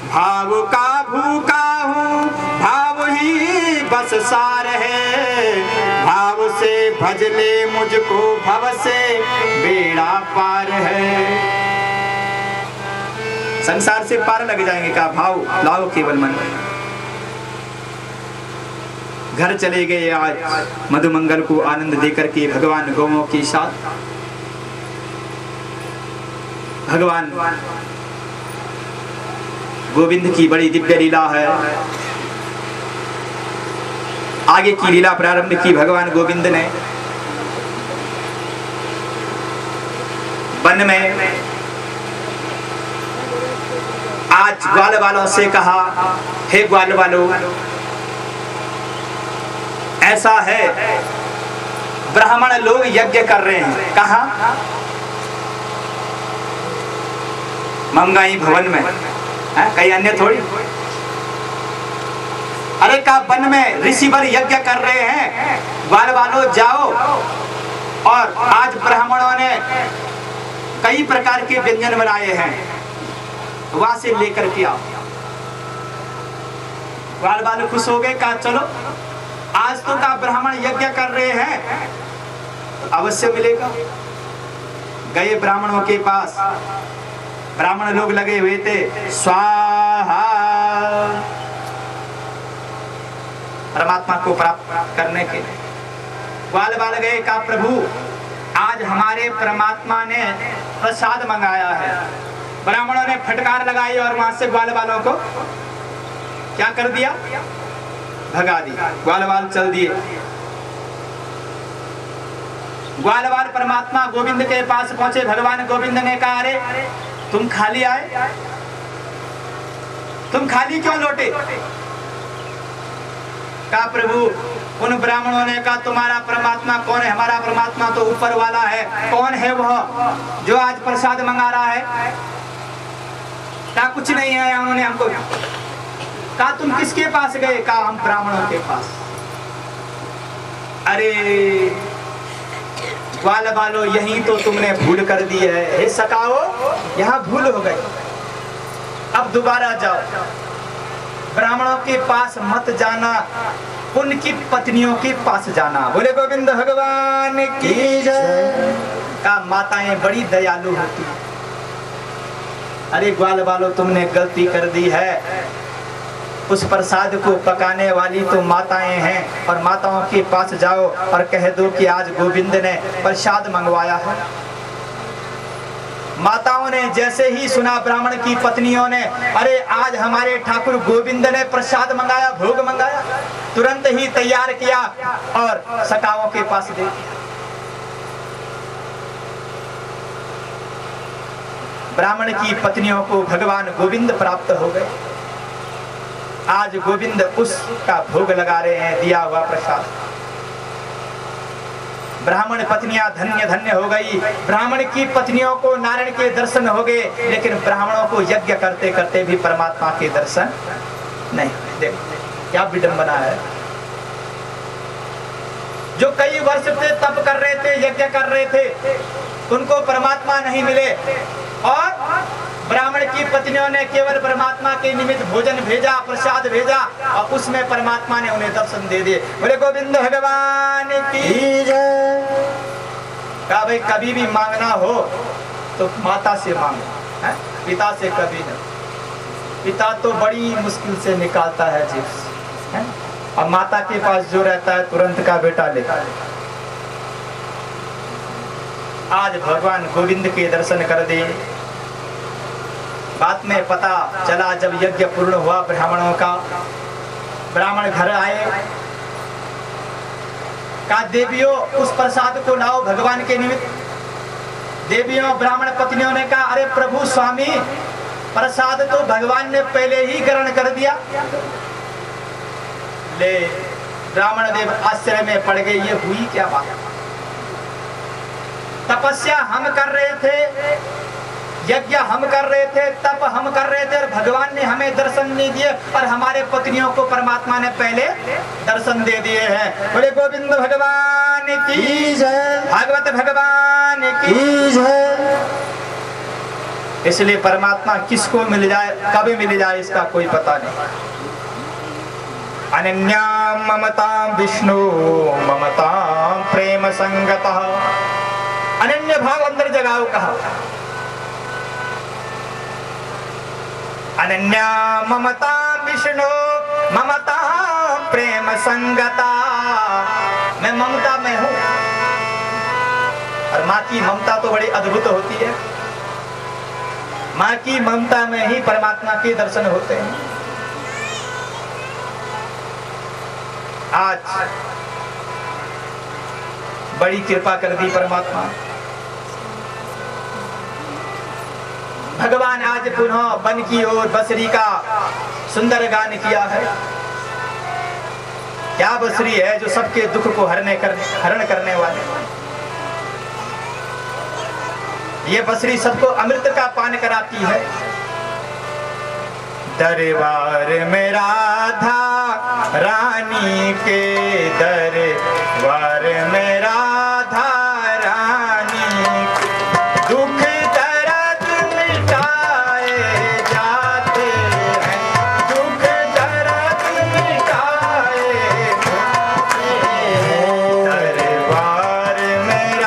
Speaker 1: भाव का भूखा हूँ, भाव ही बस सार है, भाव से भज ले मुझको, भव से बेड़ा पार है। संसार से पार लग जाएंगे का भाव लाओ केवल मन में। घर चले गए आज मधु मंगल को आनंद देकर के भगवान गौओं के साथ। भगवान गोविंद की बड़ी दिव्य लीला है। आगे की लीला प्रारंभ की भगवान गोविंद ने। वन में आज ग्वाल वालों से कहा, हे ग्वाल वालों, ऐसा है ब्राह्मण लोग यज्ञ कर रहे हैं। कहाँ? मंगाई भवन में, कहीं अन्य थोड़ी। अरे का वन में ऋषिवर यज्ञ कर रहे हैं, ग्वाल वालों जाओ, और आज ब्राह्मणों ने कई प्रकार के व्यंजन बनाए हैं, वहां से लेकर के आओ। ग्वाल वाले खुश हो गए, कहा चलो आज तो का ब्राह्मण यज्ञ कर रहे हैं, अवश्य मिलेगा। गए ब्राह्मणों के पास, ब्राह्मण लोग लगे हुए थे स्वाहा परमात्मा को प्राप्त करने के लिए। ग्वाल बाल गए, कहा प्रभु आज हमारे परमात्मा ने प्रसाद मंगाया है। ब्राह्मणों ने फटकार लगाई और वहां से ग्वाल बालों को क्या कर दिया, भगा दिया। ग्वाल बाल चल दिए। ग्वाल बाल परमात्मा गोविंद के पास पहुंचे। भगवान गोविंद ने कहा अरे तुम खाली आए, तुम खाली क्यों लौटे? कहा प्रभु उन ब्राह्मणों ने कहा तुम्हारा परमात्मा कौन है? हमारा परमात्मा तो ऊपर वाला है। कौन है वह जो आज प्रसाद मंगा रहा है? कहा कुछ नहीं है। उन्होंने हमको कहा तुम किसके पास गए? कहा हम ब्राह्मणों के पास। अरे ग्वाल बालो यही तो तुमने भूल कर दी है। हे सकाओ यहाँ भूल हो गई, अब दोबारा जाओ। ब्राह्मणों के पास मत जाना, उनकी पत्नियों के पास जाना। बोले गोविंद भगवान की जय। का माताएं बड़ी दयालु होती हैं। अरे ग्वाल बालो तुमने गलती कर दी है। उस प्रसाद को पकाने वाली तो माताएं हैं, और माताओं के पास जाओ और कह दो कि आज गोविंद ने प्रसाद मंगवाया है। माताओं ने जैसे ही सुना ब्राह्मण की पत्नियों ने, अरे आज हमारे ठाकुर गोविंद ने प्रसाद मंगाया, भोग मंगाया, तुरंत ही तैयार किया और सखाओं के पास दे दिया। ब्राह्मण की पत्नियों को भगवान गोविंद प्राप्त हो गए। आज गोविंद उसका भोग लगा रहे हैं, दिया हुआ प्रसाद। ब्राह्मण पत्नियां धन्य धन्य हो गई। ब्राह्मण की पत्नियों को नारायण के दर्शन हो गए, लेकिन ब्राह्मणों को यज्ञ करते करते भी परमात्मा के दर्शन नहीं। देखो क्या विडंबना है। जो कई वर्ष से तप कर रहे थे, यज्ञ कर रहे थे, उनको परमात्मा नहीं मिले, और ब्राह्मण की पत्नियों ने केवल परमात्मा के निमित्त भोजन भेजा, प्रसाद भेजा, और उसमें परमात्मा ने उन्हें दर्शन दे दिए। बोले गोविंद भगवान की जय। कहा भाई कभी भी मांगना हो तो माता से मांगो, है? पिता से कभी नहीं। पिता तो बड़ी मुश्किल से निकालता है जीव से, है? और माता के पास जो रहता है तुरंत का बेटा लेता है। आज भगवान गोविंद के दर्शन कर दिए। बात में पता चला जब यज्ञ पूर्ण हुआ ब्राह्मणों का, ब्राह्मण घर आए, कहा देवियों उस प्रसाद को लाओ भगवान के निमित्त। देवियों ब्राह्मण पत्नियों ने कहा अरे प्रभु स्वामी प्रसाद तो भगवान ने पहले ही ग्रहण कर दिया। ले ब्राह्मण देव आश्चर्य में पड़ गए, ये हुई क्या बात? तपस्या हम कर रहे थे, यज्ञ हम कर रहे थे, तप हम कर रहे थे, और भगवान ने हमें दर्शन नहीं दिए, और हमारे पत्नियों को परमात्मा ने पहले दर्शन दे दिए हैं। बोले गोविंद भगवान की जय, भागवत भगवान की जय। इसलिए परमात्मा किसको मिल जाए, कभी मिल जाए, इसका कोई पता नहीं। अनन्या ममतां विष्णु ममतां प्रेम संगतः। अनन्य भाव अंदर जगाओ कहा। अनन्या ममता विष्णु ममता प्रेम संगता। मैं ममता में हूं, और माँ की ममता तो बड़ी अद्भुत होती है। माँ की ममता में ही परमात्मा के दर्शन होते हैं। आज बड़ी कृपा कर दी परमात्मा। भगवान आज पुनः वन की ओर बसरी का सुंदर गान किया है। क्या बसरी है जो सबके दुख को हरण करने वाले। ये बसरी सबको अमृत का पान कराती है। दरबार में राधा रानी के, दरबार में राधा रानी के, दुख दर्द मिटाए जाते हैं, दुख दर्द मिटाए जाते हैं। दरबार में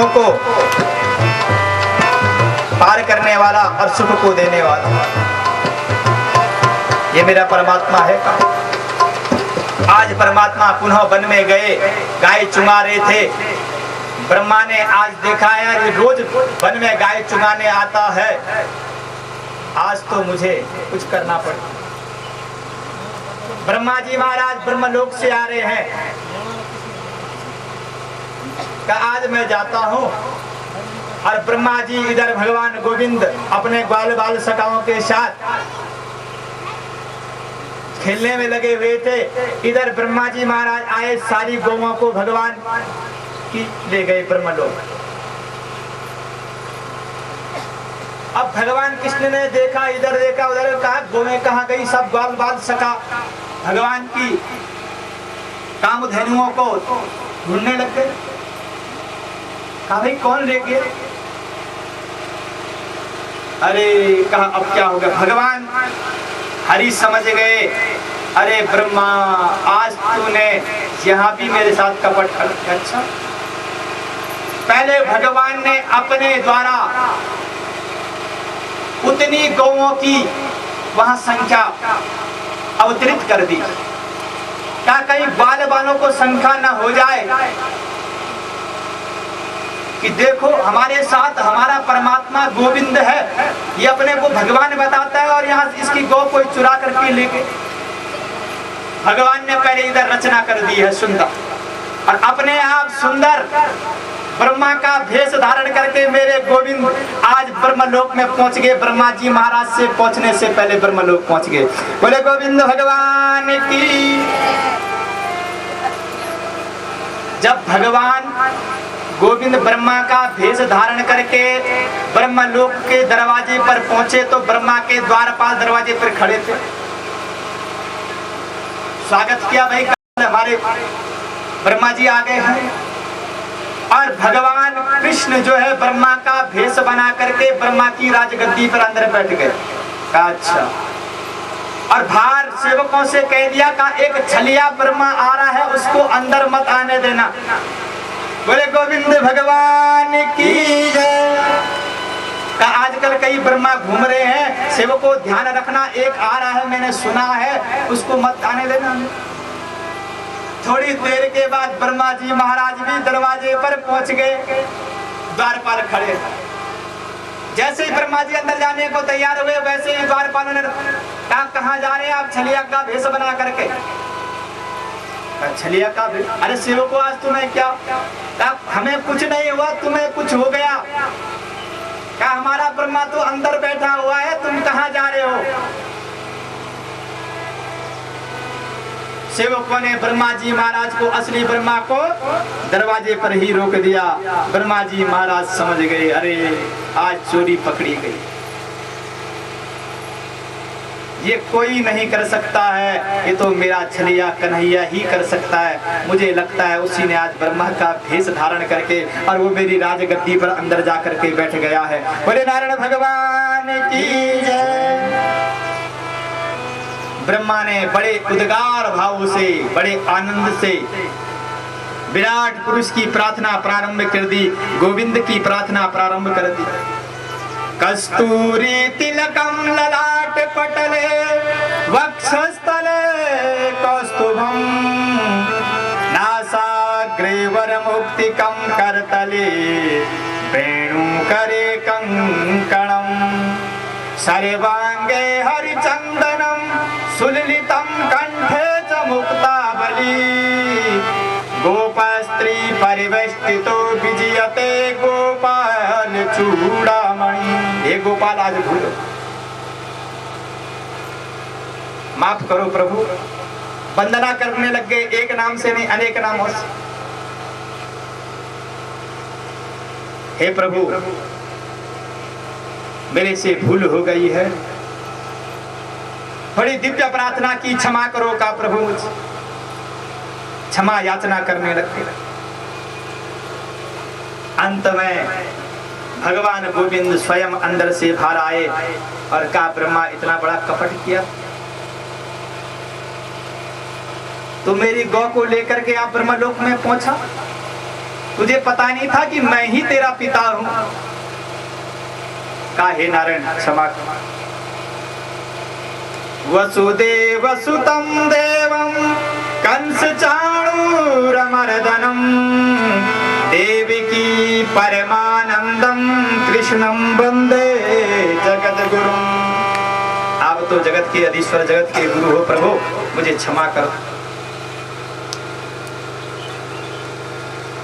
Speaker 1: दुखों को पार करने वाला और सुख को देने वाला, ये मेरा परमात्मा है। आज परमात्मा पुनः वन में गए, गाय चुंगा रहे थे। ब्रह्मा ने आज देखा है रोज वन में गाय चुंगाने आता है, आज तो मुझे कुछ करना पड़ेगा। ब्रह्मा जी महाराज ब्रह्मलोक से आ रहे हैं, का आज मैं जाता हूं। और ब्रह्मा जी इधर भगवान गोविंद अपने ग्वाल बाल सखाओं के साथ खेलने में लगे हुए थे। इधर ब्रह्मा जी महाराज आए, सारी गौओं को भगवान की ले गए ब्रह्मलोक। अब भगवान कृष्ण ने देखा, इधर देखा उधर, कहा गौएं कहाँ गई, सब ग्वाल बाल सखा भगवान की कामधेनुओं को ढूंढने लग गए। कहा भाई कौन ले गया? अरे कहा अब क्या होगा? भगवान हरि समझ गए, अरे ब्रह्मा आज तूने यहाँ भी मेरे साथ कपट कर। अच्छा, पहले भगवान ने अपने द्वारा उतनी गौओं की वहां संख्या अवतरित कर दी, क्या कहीं बाल बालों को संख्या न हो जाए कि देखो हमारे साथ हमारा परमात्मा गोविंद है, ये अपने को भगवान बताता है और यहाँ इसकी गौ कोई चुरा करके ले गए। भगवान ने पहले इधर रचना कर दी है सुंदर, और अपने आप सुंदर ब्रह्मा का भेष धारण करके मेरे गोविंद आज ब्रह्मलोक में पहुंच गए। ब्रह्मा जी महाराज से पहुंचने से पहले ब्रह्मलोक पहुंच गए। बोले गोविंद भगवान की। जब भगवान गोविंद ब्रह्मा का भेष धारण करके ब्रह्मलोक के दरवाजे पर पहुंचे तो ब्रह्मा के द्वारपाल दरवाजे पर खड़े थे। स्वागत किया, भाई हमारे ब्रह्मा जी आ गए हैं। और भगवान कृष्ण जो है ब्रह्मा का भेष बना करके ब्रह्मा की राजगद्दी पर अंदर बैठ गए। अच्छा, और बाहर सेवकों से कह दिया का एक छलिया ब्रह्मा आ रहा है, उसको अंदर मत आने देना। बोले गोविंद भगवान की जय। का आजकल कई ब्रह्मा घूम रहे हैं, सेवकों ध्यान रखना, एक आ रहा है मैंने सुना है, उसको मत आने देना। थोड़ी देर के बाद ब्रह्मा जी महाराज भी दरवाजे पर पहुंच गए, द्वारपाल खड़े। जैसे ही ब्रह्मा जी अंदर जाने को तैयार हुए वैसे ही द्वारपाल ने कहा कहाँ जा रहे हैं आप छलिया का भेष बना करके? छलिया का भेष? अरे सेवकों आज तुम्हें क्या? हमें कुछ नहीं हुआ, तुम्हें कुछ हो गया। क्या हमारा ब्रह्मा तो अंदर बैठा हुआ है, तुम कहाँ जा रहे हो? सेवकों ने ब्रह्मा जी महाराज को, असली ब्रह्मा को दरवाजे पर ही रोक दिया। ब्रह्मा जी महाराज समझ गए, अरे आज चोरी पकड़ी गई, ये कोई नहीं कर सकता है, ये तो मेरा छलिया कन्हैया ही कर सकता है। मुझे लगता है उसी ने आज ब्रह्मा का भेष धारण करके और वो मेरी राजगद्दी पर अंदर जा करके बैठ गया है। बोले नारायण भगवान की जय। ब्रह्मा ने बड़े उद्गार भाव से, बड़े आनंद से विराट पुरुष की प्रार्थना प्रारंभ कर दी, गोविंद की प्रार्थना प्रारंभ कर दी। कस्तूरी तिलकम ललाट पटले वक्षस्थले कौस्तुभम नासाग्रे वरमुक्तिकं करतले वेणुकरे कंकणम सर्वांगे हरिचंदनम सुललितं कंठे च मुक्तावली गोपस्त्री परिवेष्टितो विजयते गोपाल चूड़ामणि। हे गोपाल आज भूलो, माफ करो प्रभु। वंदना करने लग गए, एक नाम से नहीं अनेक नामों से। हे प्रभु मेरे से भूल हो गई है, बड़ी दिव्य प्रार्थना की, क्षमा करो का प्रभु। क्षमा याचना करने लगे। अंत में भगवान गोविंद स्वयं अंदर से बाहर आए और कहा ब्रह्मा इतना बड़ा कपट किया, तो मेरी गौ को लेकर के आप ब्रह्मलोक में पहुंचा तुझे पता नहीं था कि मैं ही तेरा पिता हूं। काहे नारायण क्षमा कर। वसुदेव सुतं देवं कंस चाणूरमर्दनम देवकी परमानंदम कृष्णं वंदे जगद्गुरुम। आप तो जगत के अधीश्वर, जगत के गुरु हो प्रभु, मुझे क्षमा करो।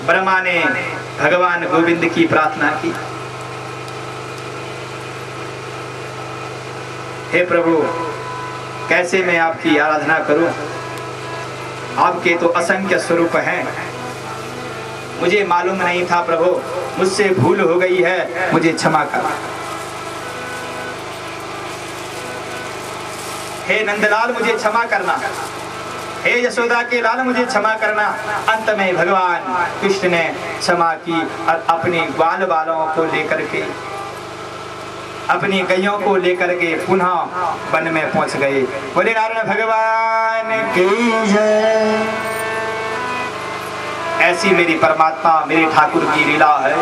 Speaker 1: ब्रह्मा ने भगवान गोविंद की प्रार्थना की, हे प्रभु कैसे मैं आपकी आराधना करूं, आपके तो असंख्य स्वरूप हैं, मुझे मालूम नहीं था प्रभु, मुझसे भूल हो गई है, मुझे क्षमा कर। हे नंदलाल मुझे क्षमा करना, हे यशोदा के लाल मुझे क्षमा करना। अंत में भगवान कृष्ण ने क्षमा की और अपनी ग्वाल बालों को लेकर के, अपनी गैयों को लेकर के पुनः वन में पहुंच गए। बोले नारायण भगवान की जय। ऐसी मेरी परमात्मा, मेरे ठाकुर की लीला है।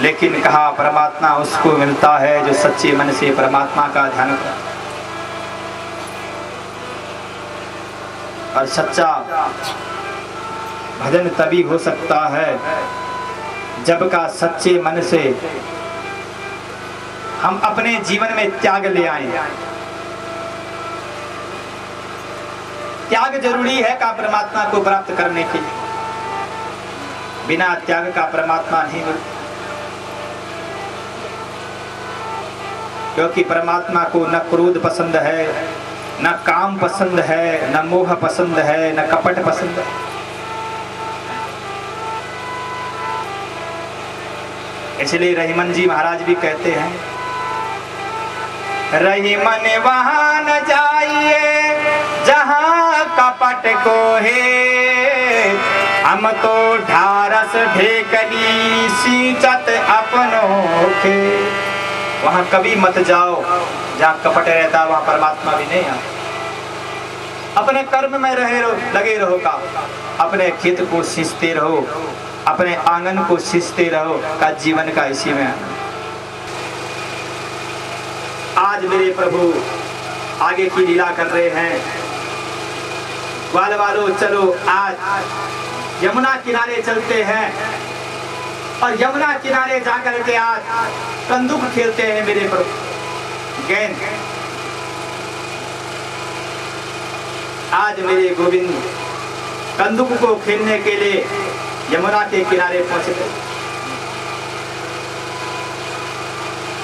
Speaker 1: लेकिन कहा परमात्मा उसको मिलता है जो सच्चे मन से परमात्मा का ध्यान करे। और सच्चा भजन तभी हो सकता है जब का सच्चे मन से हम अपने जीवन में त्याग ले आए। त्याग जरूरी है का परमात्मा को प्राप्त करने के लिए, बिना त्याग का परमात्मा नहीं मिलता। क्योंकि परमात्मा को न क्रोध पसंद है, न काम पसंद है, न मोह पसंद है, न कपट पसंद है। इसलिए रहीमन जी महाराज भी कहते हैं, रहीमन वहां न जाइए जहां कपट को है, हम तो ढारस ढेकली सींचत अपनों के। वहां कभी मत जाओ जहां कपट रहता, वहां परमात्मा भी नहीं आता। अपने कर्म में लगे रहो का, अपने खेत को सींचते रहो, अपने आंगन को सींचते रहो का जीवन का इसी में। आज मेरे प्रभु आगे की लीला कर रहे हैं। ग्वाल वालों चलो आज यमुना किनारे चलते हैं और यमुना किनारे जाकर के आज कंदुक खेलते हैं मेरे प्रभु, गेंद। आज मेरे गोविंद कंदुक को खेलने के लिए यमुना के किनारे पहुंचे।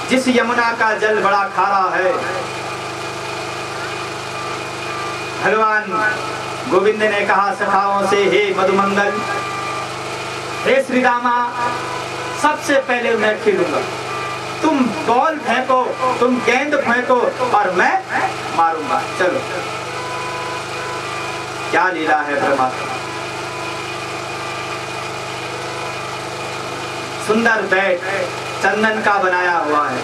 Speaker 1: जिस यमुना का जल बड़ा खारा है, भगवान गोविंद ने कहा सखाओं से, हे मधुमंगल, हे श्री रामा, सबसे पहले मैं खेलूंगा, तुम बॉल फेंको, तुम गेंद फेंको और मैं मारूंगा। चलो, क्या लीला है परमात्मा। सुंदर बैट चंदन का बनाया हुआ है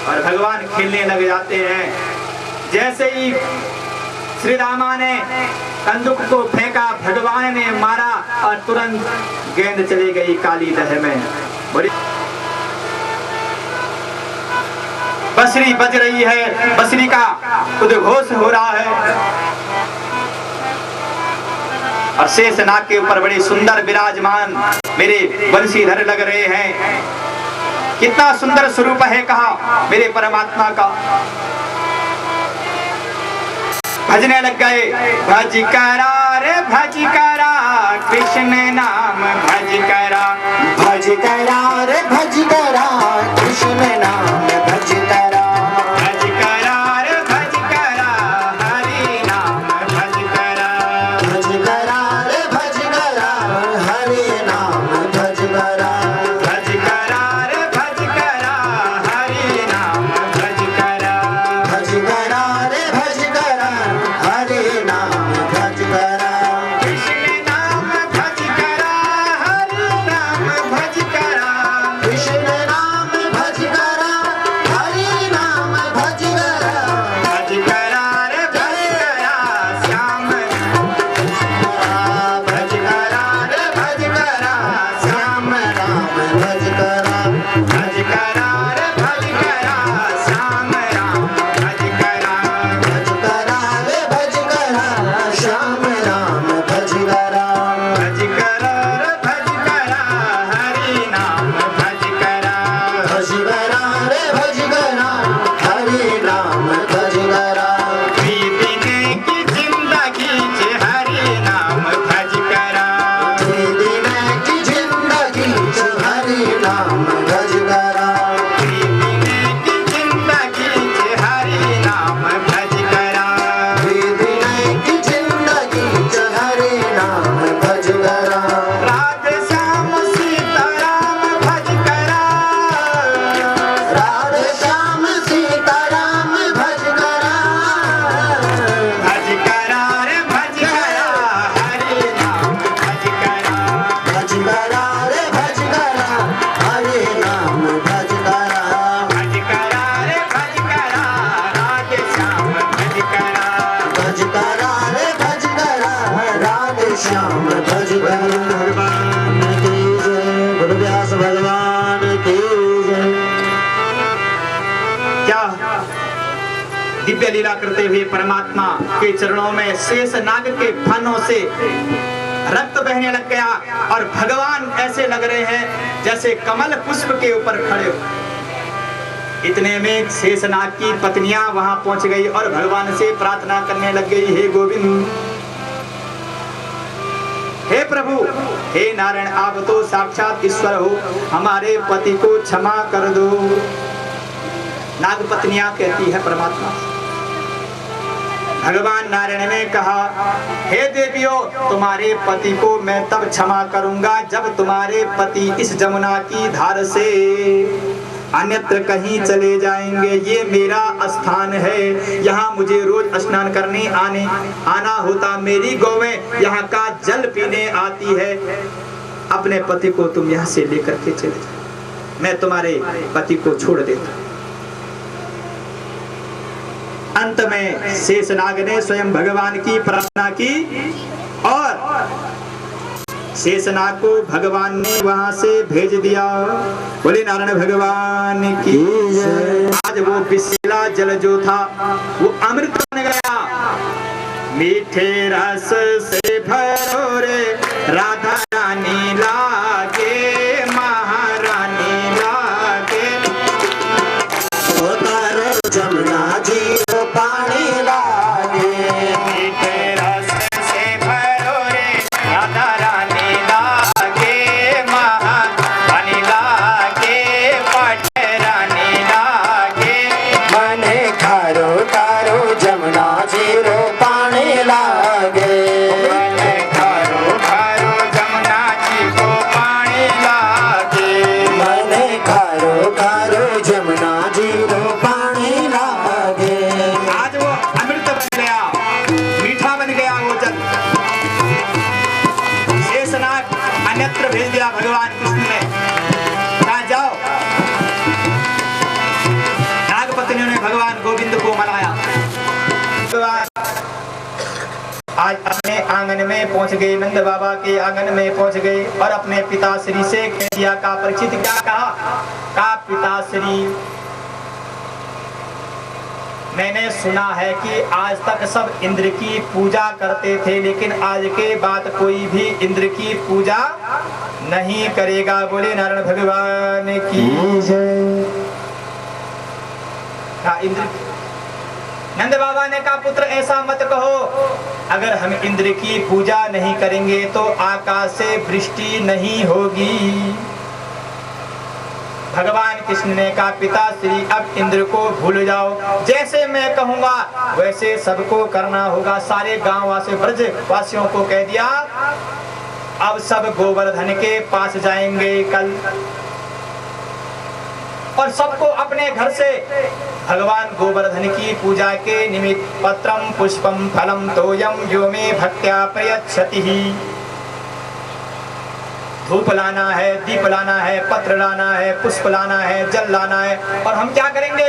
Speaker 1: और भगवान खेलने लग जाते हैं। जैसे ही श्री रामा ने कंदुक को फेंका, भगवान ने मारा और तुरंत गेंद चली गई काली दह में। बड़ी बंसुरी बज रही है, बंसुरी का उद्घोष हो रहा है और शेष नाग के ऊपर बड़े सुंदर विराजमान मेरे बंशीधर लग रहे हैं। कितना सुंदर स्वरूप है कहा मेरे परमात्मा का। भजने लग गए, भज करा रे भज करा कृष्ण नाम भज करा,
Speaker 2: भज करा रे भज करा कृष्ण नाम भज करा,
Speaker 1: भज करा रे भज करा हरि नाम भज करा,
Speaker 2: भज करा रे भज करा हरि नाम भज करा,
Speaker 1: भज करा रे भज करा हरि नाम भज करा,
Speaker 2: भज करा रे भज करा हरि नाम भज करा,
Speaker 1: कृष्ण नाम भज करा हरि नाम भज करा, दिव्य लीला करते हुए परमात्मा के चरणों में शेष नाग के फनों से रक्त बहने लग गया और भगवान ऐसे लग रहे हैं जैसे कमल पुष्प के ऊपर खड़े हो। इतने में शेषनाग की पत्नियां वहां पहुंच गई और भगवान से प्रार्थना करने लग गई, हे गोविंद, हे प्रभु, हे नारायण, आप तो साक्षात ईश्वर हो, हमारे पति को क्षमा कर दो। नाग पत्नियां कहती है परमात्मा। भगवान नारायण ने कहा, हे देवियों, तुम्हारे पति को मैं तब क्षमा करूंगा जब तुम्हारे पति इस जमुना की धार से अन्यत्र कहीं चले जाएंगे। ये मेरा स्थान है, यहाँ मुझे रोज स्नान करने आना होता। मेरी गौएं यहाँ का जल पीने आती है। अपने पति को तुम यहाँ से लेकर के चले जाओ, मैं तुम्हारे पति को छोड़ देता। अंत में शेषनाग ने स्वयं भगवान की प्रार्थना की और शेषनाग को भगवान ने वहां से भेज दिया। बोले नारायण भगवान की। आज वो विषैला जल जो था वो अमृत बन गया। मीठे रस से भरो रे राधा रानी लागे, महारानी लागे।
Speaker 2: जमुना जी पानी लागे,
Speaker 1: मीठे रस से भरो रे राधा रानी लागे, महारानी लागे, पटरानी लागे।
Speaker 2: मने खारो खारो जमुना जी रो पानी लागे,
Speaker 1: मने खारो खारो जमुना जी को पानी लागे,
Speaker 2: मने खारो खारो जमुना जी रो पानी लागे।
Speaker 1: आज वो अमृत बन गया, मीठा बन गया वो जल। शेषनाग अन्यत्र भेज दिया भगवान कृष्ण ने, कहा जाओ। नाग पत्नियों ने भगवान गोविंद को मनाया। भगवान आज अपने आंगन में पहुंच गए, नंद बाबा के आंगन में पहुंच गए और अपने पिताश्री से कह दिया। का परिचित क्या कहा? का पिताश्री, मैंने सुना है कि आज तक सब इंद्र की पूजा करते थे, लेकिन आज के बाद कोई भी इंद्र की पूजा नहीं करेगा। बोले नारायण भगवान की जय। इंद्र, नंद बाबा ने कहा, पुत्र ऐसा मत कहो, अगर हम इंद्र की पूजा नहीं करेंगे तो आकाश से वृष्टि नहीं होगी। भगवान कृष्ण ने कहा, पिताश्री अब इंद्र को भूल जाओ, जैसे मैं कहूंगा वैसे सबको करना होगा। सारे गांव वासी ब्रज वासियों को कह दिया, अब सब गोवर्धन के पास जाएंगे कल, और सबको अपने घर से भगवान गोवर्धन की पूजा के निमित्त पत्रम पुष्पम फलम तोयम यो मे भक्त्या प्रयच्छति। धूप लाना है, दीप लाना है, पत्र लाना है, पुष्प लाना है, जल लाना है, और हम क्या करेंगे?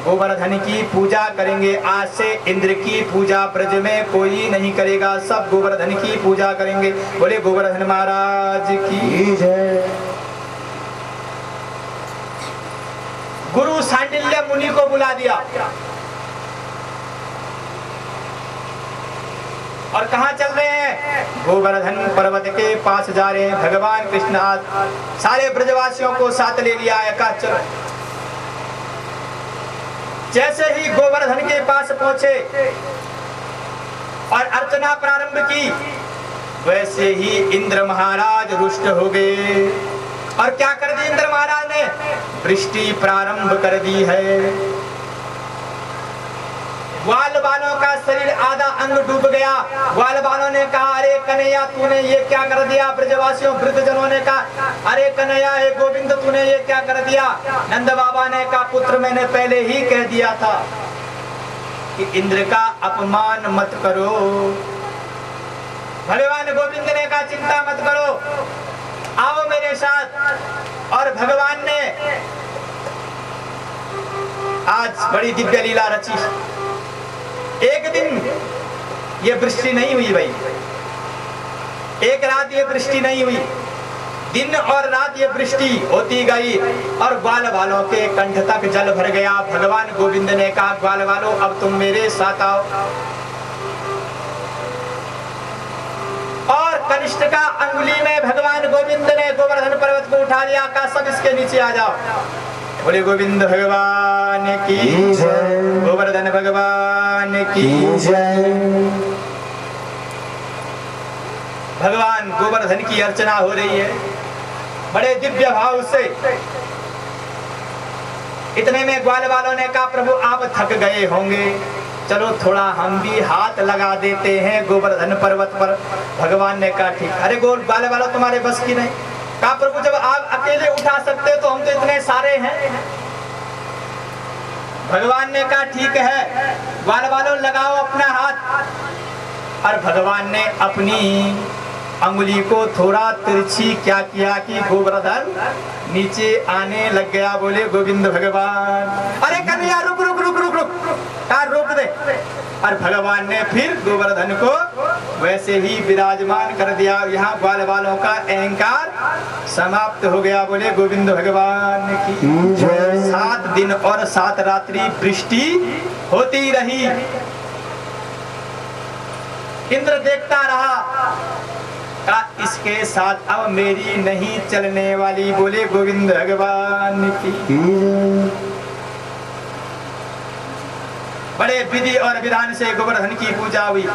Speaker 1: गोवर्धन की पूजा करेंगे। आज से इंद्र की पूजा ब्रज में कोई नहीं करेगा, सब गोवर्धन की पूजा करेंगे। बोले गोवर्धन महाराज की जय। गुरु सांडिल्य मुनि को बुला दिया और कहाँ चल रहे हैं? गोवर्धन पर्वत के पास जा रहे हैं। भगवान कृष्ण आज सारे ब्रजवासियों को साथ ले लिया है। का चलो। जैसे ही गोवर्धन के पास पहुंचे और अर्चना प्रारंभ की, वैसे ही इंद्र महाराज रुष्ट हो गए। और क्या कर दी इंद्र महाराज ने? वृष्टि प्रारंभ कर दी है। ग्वाल बालों का शरीर आधा अंग डूब गया। ग्वाल बालों ने कहा, अरे कन्हैया तूने ये क्या कर दिया? ब्रजवासियों वृद्धजनों ने कहा, अरे कन्हैया हे गोविंद तूने ये क्या कर दिया? नंद बाबा ने कहा, पुत्र मैंने पहले ही कह दिया था कि इंद्र का अपमान मत करो। भगवान गोविंद ने कहा, चिंता मत करो, आओ मेरे साथ। और भगवान ने आज बड़ी दिव्य लीला रची। एक दिन ये वृष्टि नहीं हुई भाई, एक रात ये वृष्टि नहीं हुई। दिन और रात ये वृष्टि होती गई और ग्वाल वालों के कंठ तक जल भर गया। भगवान गोविंद ने कहा, ग्वाल वालों अब तुम मेरे साथ आओ। और कनिष्ठ का अंगुली में भगवान गोविंद ने गोवर्धन पर्वत को उठा लिया, कहा सब इसके नीचे आ जाओ। बोले गोविंद भगवान की जय, गोवर्धन भगवान की जय। भगवान गोवर्धन की अर्चना हो रही है बड़े दिव्य भाव से। इतने में ग्वाल वालों ने कहा, प्रभु आप थक गए होंगे, चलो थोड़ा हम भी हाथ लगा देते हैं गोवर्धन पर्वत पर। भगवान ने कहा ठीक। अरे ग्वाल वालों तुम्हारे बस की नहीं। कहा प्रभु जब आप अकेले उठा सकते तो हम तो इतने सारे हैं। भगवान ने कहा ठीक है, ग्वाल वालों लगाओ अपना हाथ। और भगवान ने अपनी अंगुली को थोड़ा तिरछी क्या किया कि गोवर्धन नीचे आने लग गया। बोले गोविंद भगवान, अरे कन्हैया रुक रुक रुक रुक रुक, कार रोक दे। और भगवान ने फिर गोवर्धन को वैसे ही विराजमान कर दिया। यहाँ ग्वाल वालों का अहंकार समाप्त हो गया। बोले गोविंद भगवान की 7 दिन और 7 रात्रि वृष्टि होती रही। इंद्र देखता रहा, का इसके साथ अब मेरी नहीं चलने वाली। बोले गोविंद भगवान की। बड़े विधि और विधान से गोवर्धन की पूजा हुई।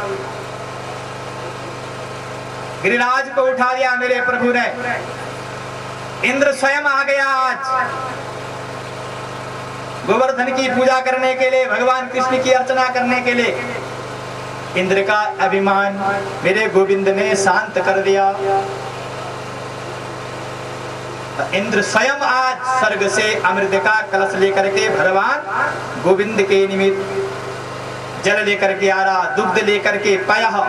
Speaker 1: गिरिराज को उठा दिया मेरे प्रभु ने। इंद्र स्वयं आ गया आज गोवर्धन की पूजा करने के लिए, भगवान कृष्ण की अर्चना करने के लिए। इंद्र का अभिमान मेरे गोविंद ने शांत कर दिया। इंद्र स्वयं आज स्वर्ग से अमृत का कलश लेकर के भगवान गोविंद के निमित्त जल लेकर के आ रहा, दुग्ध लेकर के पाया।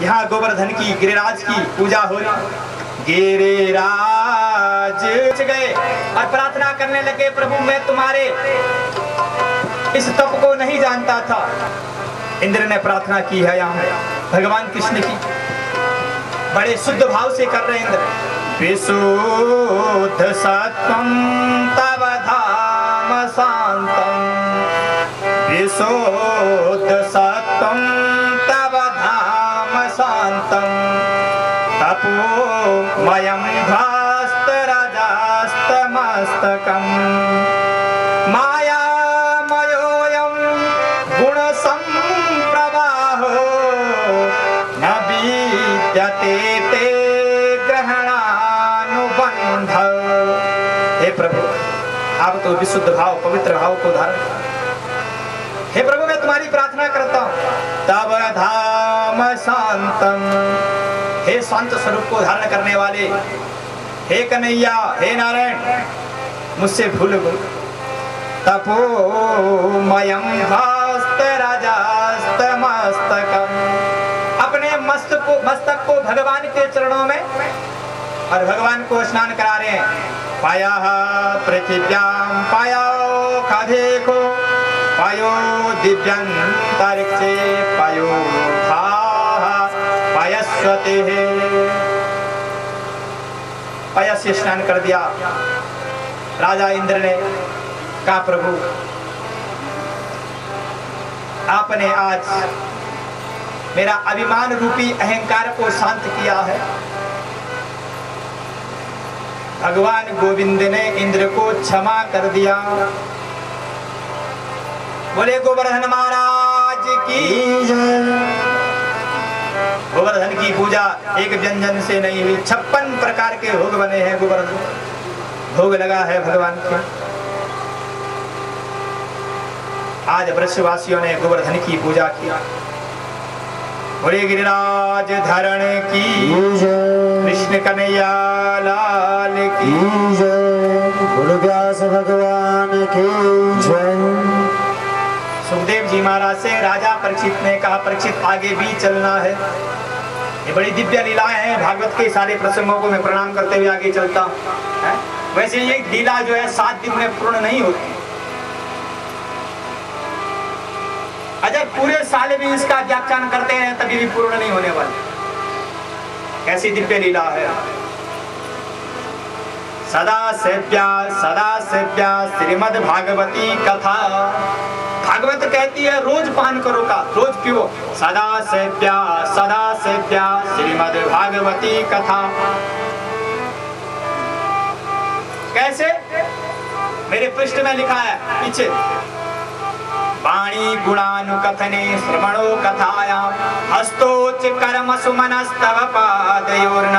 Speaker 1: यहाँ गोवर्धन की गिरिराज की पूजा हो रही। गिरिराज गए और प्रार्थना करने लगे, प्रभु मैं तुम्हारे इस तप को नहीं जानता था। इंद्र ने प्रार्थना की है यहाँ भगवान कृष्ण की, बड़े शुद्ध भाव से कर रहे इंद्र। विशुद्ध सत्वं तव धाम शांतम, विशुद्ध सत्वं तव धाम शांतम, तपोमयं भास्त राजास्तमस्तकम्, मायामयोऽयं गुणसंप्रवाहो, न विद्यते ते ग्रहणानुबन्धः। हे प्रभु, आप तो विशुद्ध भाव, पवित्र भाव को धारण। हे प्रभु, मैं तुम्हारी प्रार्थना करता हूँ। तव धाम शांतम, हे शांत स्वरूप को धारण करने वाले, हे कन्हैया, हे नारायण, मुझसे भूल गो। तपोमयं भास्तराजास्तमस्तकम्, अपने मस्तक को भगवान के चरणों में और भगवान को स्नान करा रहे हैं। पाया पृथिव्यां पाया खाधे को, पायो दिव्यंतरिक्षे पायो पायस्वते। पाया से स्नान कर दिया राजा इंद्र ने। कहा प्रभु, आपने आज मेरा अभिमान रूपी अहंकार को शांत किया है। भगवान गोविंद ने इंद्र को क्षमा कर दिया। बोले गोवर्धन महाराज की जय। गोवर्धन की पूजा एक व्यंजन से नहीं हुई, 56 प्रकार के भोग बने हैं। गोवर्धन भोग लगा है भगवान के। आज वृषवासियों ने गोवर्धन की पूजा की। बोले गिरिराज धरण की कृष्ण कन्हैया लाल की जय।
Speaker 2: गुरु व्यास भगवान की जय।
Speaker 1: सुखदेव जी महाराज से राजा परीक्षित ने कहा, परीक्षित आगे भी चलना है। ये बड़ी दिव्य लीलाएं हैं। भागवत के सारे प्रसंगों को मैं प्रणाम करते हुए आगे चलता हूँ। वैसे ये लीला जो है 7 दिन में पूर्ण नहीं होती। अगर पूरे साल भी इसका व्याख्यान करते हैं तभी भी पूर्ण नहीं होने वाले। कैसी दिव्य लीला है। सदा सेव्या श्रीमद् भागवती कथा। भागवत कहती है रोज पान करो का, रोज पियो। सदा सेव्या श्रीमद् भागवती कथा। कैसे? मेरे पृष्ठ में लिखा है पीछे, वाणी गुणानुकथने श्रवणो कथाया हस्तोच कर्म सुमनस्तव पादयोर्न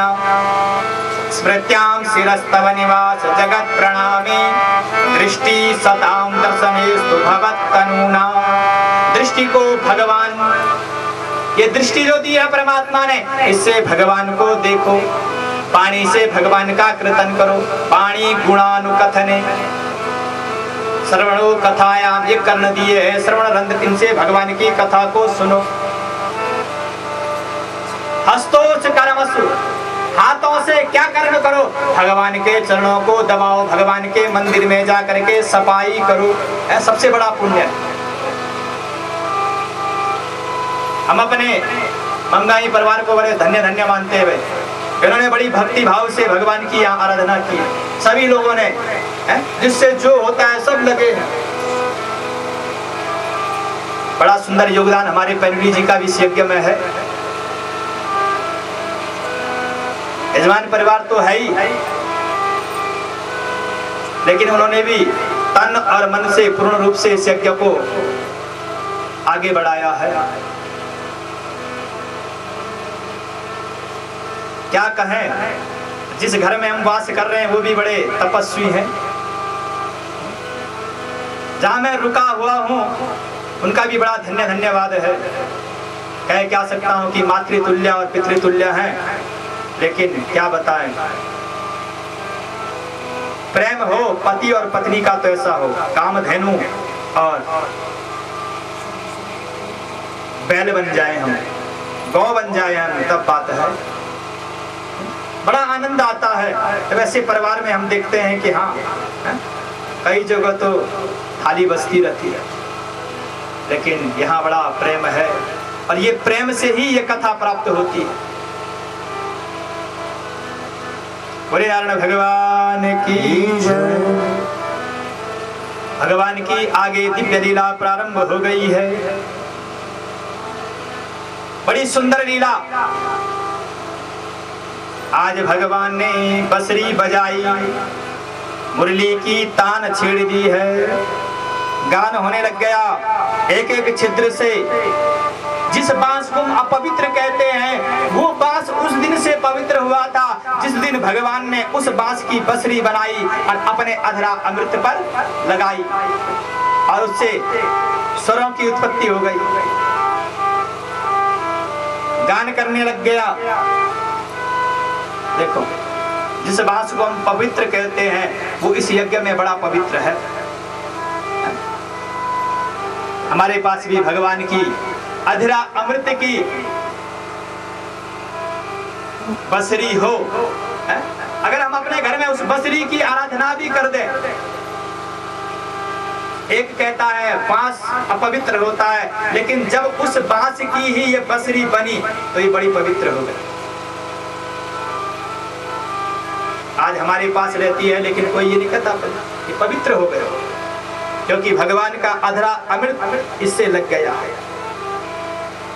Speaker 1: स्मृत्यां शिरस्तव निवास जगत प्रणामे दृष्टि सतां दर्शनेस्तु भवत्तनूना। दृष्टि को भगवान, ये दृष्टि जो दी है परमात्मा ने, इससे भगवान को देखो। पानी से भगवान का कीर्तन करो। पाणी गुणानुकथने श्रवणो कथायाम, ये कर्ण दिए है श्रवण रंध्र, इनसे भगवान की कथा को सुनो। हस्तोच कर्मसु, हाथों से क्या कर्म करो? भगवान के चरणों को दबाओ, भगवान के मंदिर में जा करके सफाई करो। यह सबसे बड़ा पुण्य है। हम अपने मंगाई परिवार को बड़े धन्य धन्य मानते हुए, इन्होंने बड़ी भक्ति भाव से भगवान की यहाँ आराधना की। सभी लोगों ने जिससे जो होता है सब लगे हैं। बड़ा सुंदर योगदान हमारे पैनवी जी का भी इस यज्ञ में है। यजमान परिवार तो है ही, लेकिन उन्होंने भी तन और मन से पूर्ण रूप से इस यज्ञ को आगे बढ़ाया है। क्या कहें, जिस घर में हम वास कर रहे हैं वो भी बड़े तपस्वी हैं। जहां मैं रुका हुआ हूं उनका भी बड़ा धन्यवाद है। कह क्या सकता हूं कि मातृतुल्य और पितृतुल्य हैं, लेकिन क्या बताएं। प्रेम हो पति और पत्नी का तो ऐसा हो, कामधेनु और बैल बन जाए हम, गौ बन जाए हम, तब बात है। बड़ा आनंद आता है। तो वैसे परिवार में हम देखते हैं कि हाँ, कई जगह तो थाली बसती रहती है, लेकिन यहाँ बड़ा प्रेम है। और ये प्रेम से ही ये कथा प्राप्त होती है। बोले नारायण भगवान की जय। भगवान की आगे दिव्य लीला प्रारंभ हो गई है। बड़ी सुंदर लीला। आज भगवान ने बंसुरी बजाई, मुरली की तान छेड़ दी है, गान होने लग गया। एक एक छिद्र से जिस बांस को हम अपवित्र कहते हैं, वो बांस उस दिन से पवित्र हुआ था जिस दिन भगवान ने उस बांस की बंसुरी बनाई और अपने अधरा अमृत पर लगाई, और उससे स्वरों की उत्पत्ति हो गई। गान करने लग गया। देखो, जिस बांस को हम पवित्र कहते हैं वो इस यज्ञ में बड़ा पवित्र है। हमारे पास भी भगवान की अधरा अमृत की बंसुरी हो, अगर हम अपने घर में उस बंसुरी की आराधना भी कर दें। एक कहता है बांस अपवित्र होता है, लेकिन जब उस बांस की ही ये बंसुरी बनी तो ये बड़ी पवित्र हो गई। आज हमारे पास रहती है, लेकिन कोई ये नहीं कहता ये पवित्र हो गए, क्योंकि भगवान का अधरा अमृत इससे लग गया है।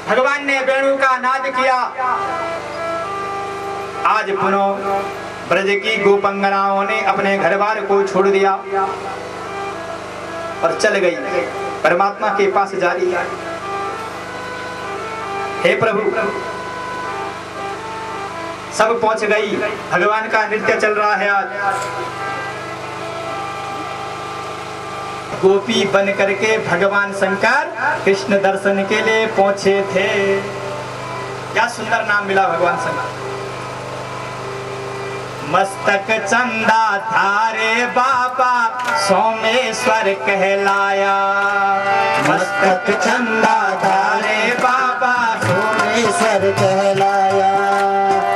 Speaker 1: भगवान ने वेणु का नाद किया। आज पुनः ब्रज की गोपंगनाओं ने अपने घर बार को छोड़ दिया और चल गई, परमात्मा के पास जा रही है। हे प्रभु, सब पहुंच गई। भगवान का नृत्य चल रहा है। आज गोपी बन करके भगवान शंकर कृष्ण दर्शन के लिए पहुंचे थे। क्या सुंदर नाम मिला भगवान शंकर। मस्तक चंदा धारे बाबा सोमेश्वर कहलाया।
Speaker 2: मस्तक चंदा धारे
Speaker 1: बाबा
Speaker 2: सोमेश्वर कहलाया।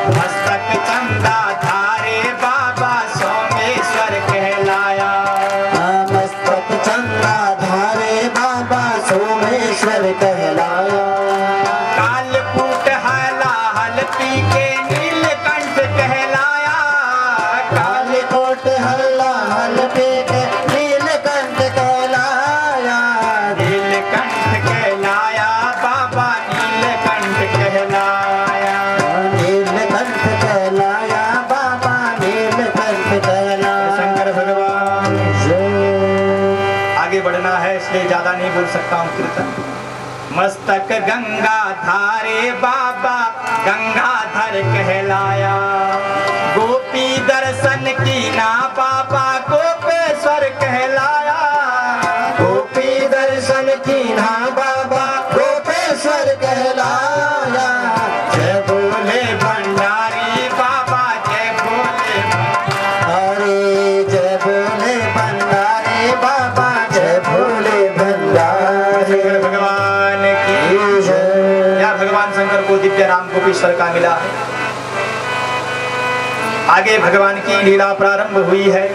Speaker 1: मस्तक चंदा धारे बाबा सोमेश्वर कहलाया।
Speaker 2: मस्तक चंदा धारे बाबा सोमेश्वर कहलाया।
Speaker 1: कालकूट हला हल पी के नीले सकता हूँ कीर्तन। मस्तक गंगा धारे बाबा गंगाधर कहलाया, गोपी दर्शन की ना बाबा गोपेश्वर कहलाया,
Speaker 2: गोपी दर्शन की ना बाबा गोपेश्वर कहलाया।
Speaker 1: जय भोले भंडारी बाबा जय भोले,
Speaker 2: अरे जय भोले भंडारी बाबा जय भोले भंडारी।
Speaker 1: भगवान की जय। या भगवान शंकर को दिव्य नाम गोपेश्वर का मिला है। आगे भगवान की लीला प्रारंभ हुई है।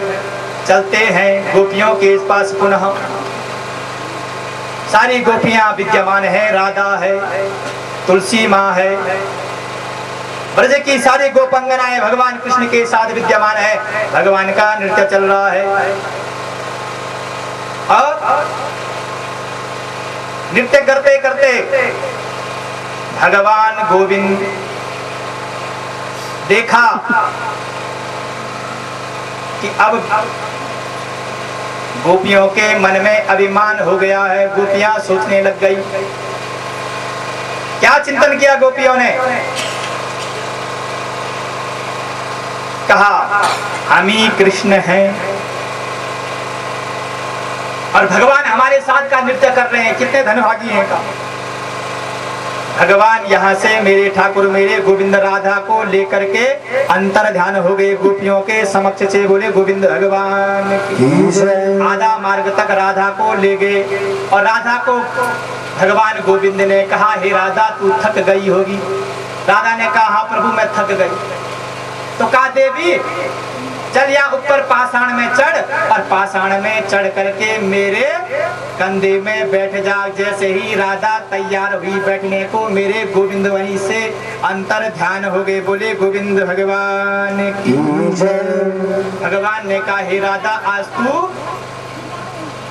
Speaker 1: चलते हैं गोपियों के पास पुनः। सारी गोपियां विद्यमान है, राधा है, तुलसी माँ है, ब्रज की सारी गोपंगनाएं भगवान कृष्ण के साथ विद्यमान है। भगवान का नृत्य चल रहा है और नृत्य करते करते भगवान गोविंद देखा कि अब गोपियों के मन में अभिमान हो गया है। गोपियां सोचने लग गई। क्या चिंतन किया गोपियों ने? कहा हम ही कृष्ण हैं और भगवान हमारे साथ का नृत्य कर रहे हैं, कितने धनभागी हैं का। भगवान यहाँ से मेरे ठाकुर मेरे गोविंद राधा को लेकर के अंतर ध्यान हो गए। गोपियों के समक्ष से बोले गोविंद भगवान की। आधा मार्ग तक राधा को ले गए और राधा को भगवान गोविंद ने कहा हे राधा तू थक गई होगी। राधा ने कहा हाँ प्रभु मैं थक गई। तो कहा देवी चल यहाँ ऊपर पाषाण में चढ़ और पाषाण में चढ़ करके मेरे कंधे में बैठ जा। जैसे ही राधा तैयार हुई बैठने को मेरे गोविंद वहीं से अंतर ध्यान हो गए। बोले गोविंद भगवान की जय। भगवान ने कहा हे राधा आज तू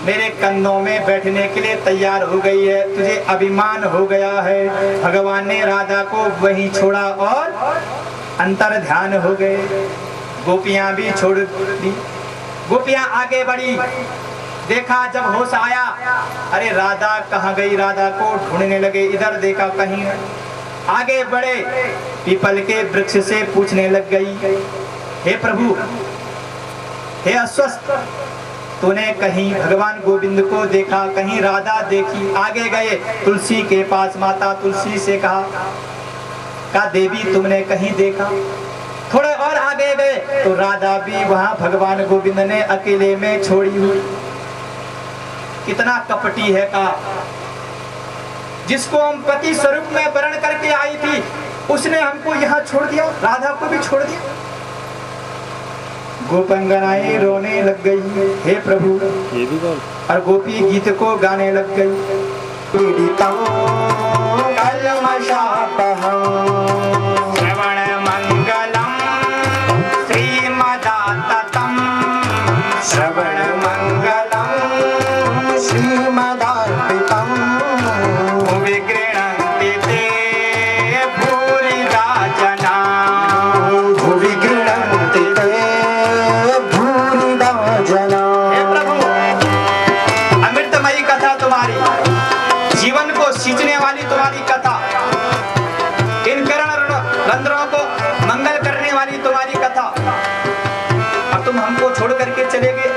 Speaker 1: मेरे कंधों में बैठने के लिए तैयार हो गई है, तुझे अभिमान हो गया है। भगवान ने राधा को वहीं छोड़ा और अंतर ध्यान हो गए। गोपियां भी छोड़ दी। गोपियां आगे बढ़ी। देखा जब होश आया अरे राधा कहाँ गई, राधा को ढूंढने लगे। इधर देखा कहीं नहीं। आगे बढ़े पीपल के वृक्ष से पूछने लग गई हे प्रभु हे अस्वस्थ तूने कहीं भगवान गोविंद को देखा, कहीं राधा देखी? आगे गए तुलसी के पास। माता तुलसी से कहा देवी तुमने कहीं देखा? थोड़े और आगे गए तो राधा भी वहां भगवान गोविंद ने अकेले में छोड़ी हुई। कितना कपटी है का। जिसको हम पति स्वरूप में वर्ण करके आई थी उसने हमको यहाँ छोड़ दिया, राधा को भी छोड़ दिया। गोपंगनाएं रोने लग गई हे प्रभु, और गोपी गीत को गाने लग गई। श्रवण मंगलम श्रीमदाततम,
Speaker 2: श्रवण मंगलम श्रीमदार्पितम,
Speaker 1: भुवि गृह्णन्ति ते भूरिदा जना,
Speaker 2: भुवि गृह्णन्ति ते भूरिदा जना।
Speaker 1: हे प्रभु अमृतमयी कथा तुम्हारी, जीवन को सींचने वाली तुम्हारी कथा, इन करण रंध्रों को मंगल करने वाली तुम्हारी कथा, और तुम हमको छोड़ करके चले गए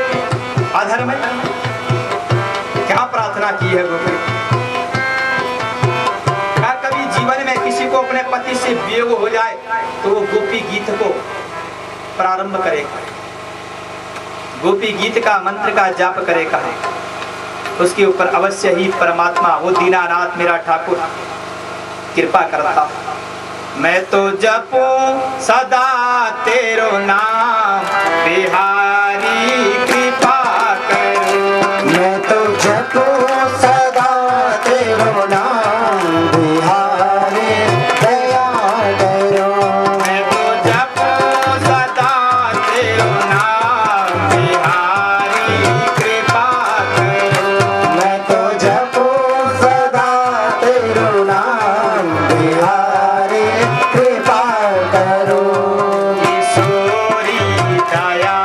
Speaker 1: अधर्म में। क्या प्रार्थना की है गोपी? क्या कभी जीवन में किसी को अपने पति से वियोग हो जाए तो वो गोपी गीत को प्रारंभ करेगा, गोपी गीत का मंत्र का जाप करेगा, उसके ऊपर अवश्य ही परमात्मा वो दीनानाथ मेरा ठाकुर कृपा करता। मैं तो जपूं सदा तेरो नाम बिहारी कृपा करो,
Speaker 2: मैं तो जपूं सदा तेरो नाम बिहारी दया करो,
Speaker 1: मैं तो जपूं सदा तेरो नाम बिहारी कृपा करो,
Speaker 2: मैं तो जपूं सदा तेरो नाम बिहारी कृपा करो।
Speaker 1: किशोरी दया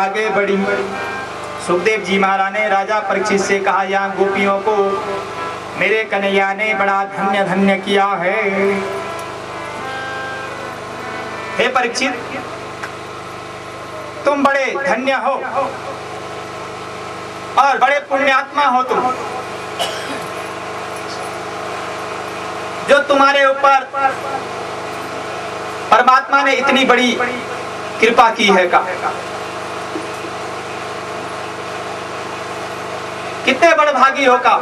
Speaker 1: आगे बढ़ी। सुखदेव जी महाराज ने राजा परीक्षित से कहा, यहाँ गोपियों को मेरे कन्हैया ने बड़ा धन्य धन्य किया है। हे परीक्षित, तुम बड़े धन्य हो और बड़े पुण्यात्मा हो तुम, जो तुम्हारे ऊपर परमात्मा ने इतनी बड़ी कृपा की है का। कितने बड़े भागी हो का।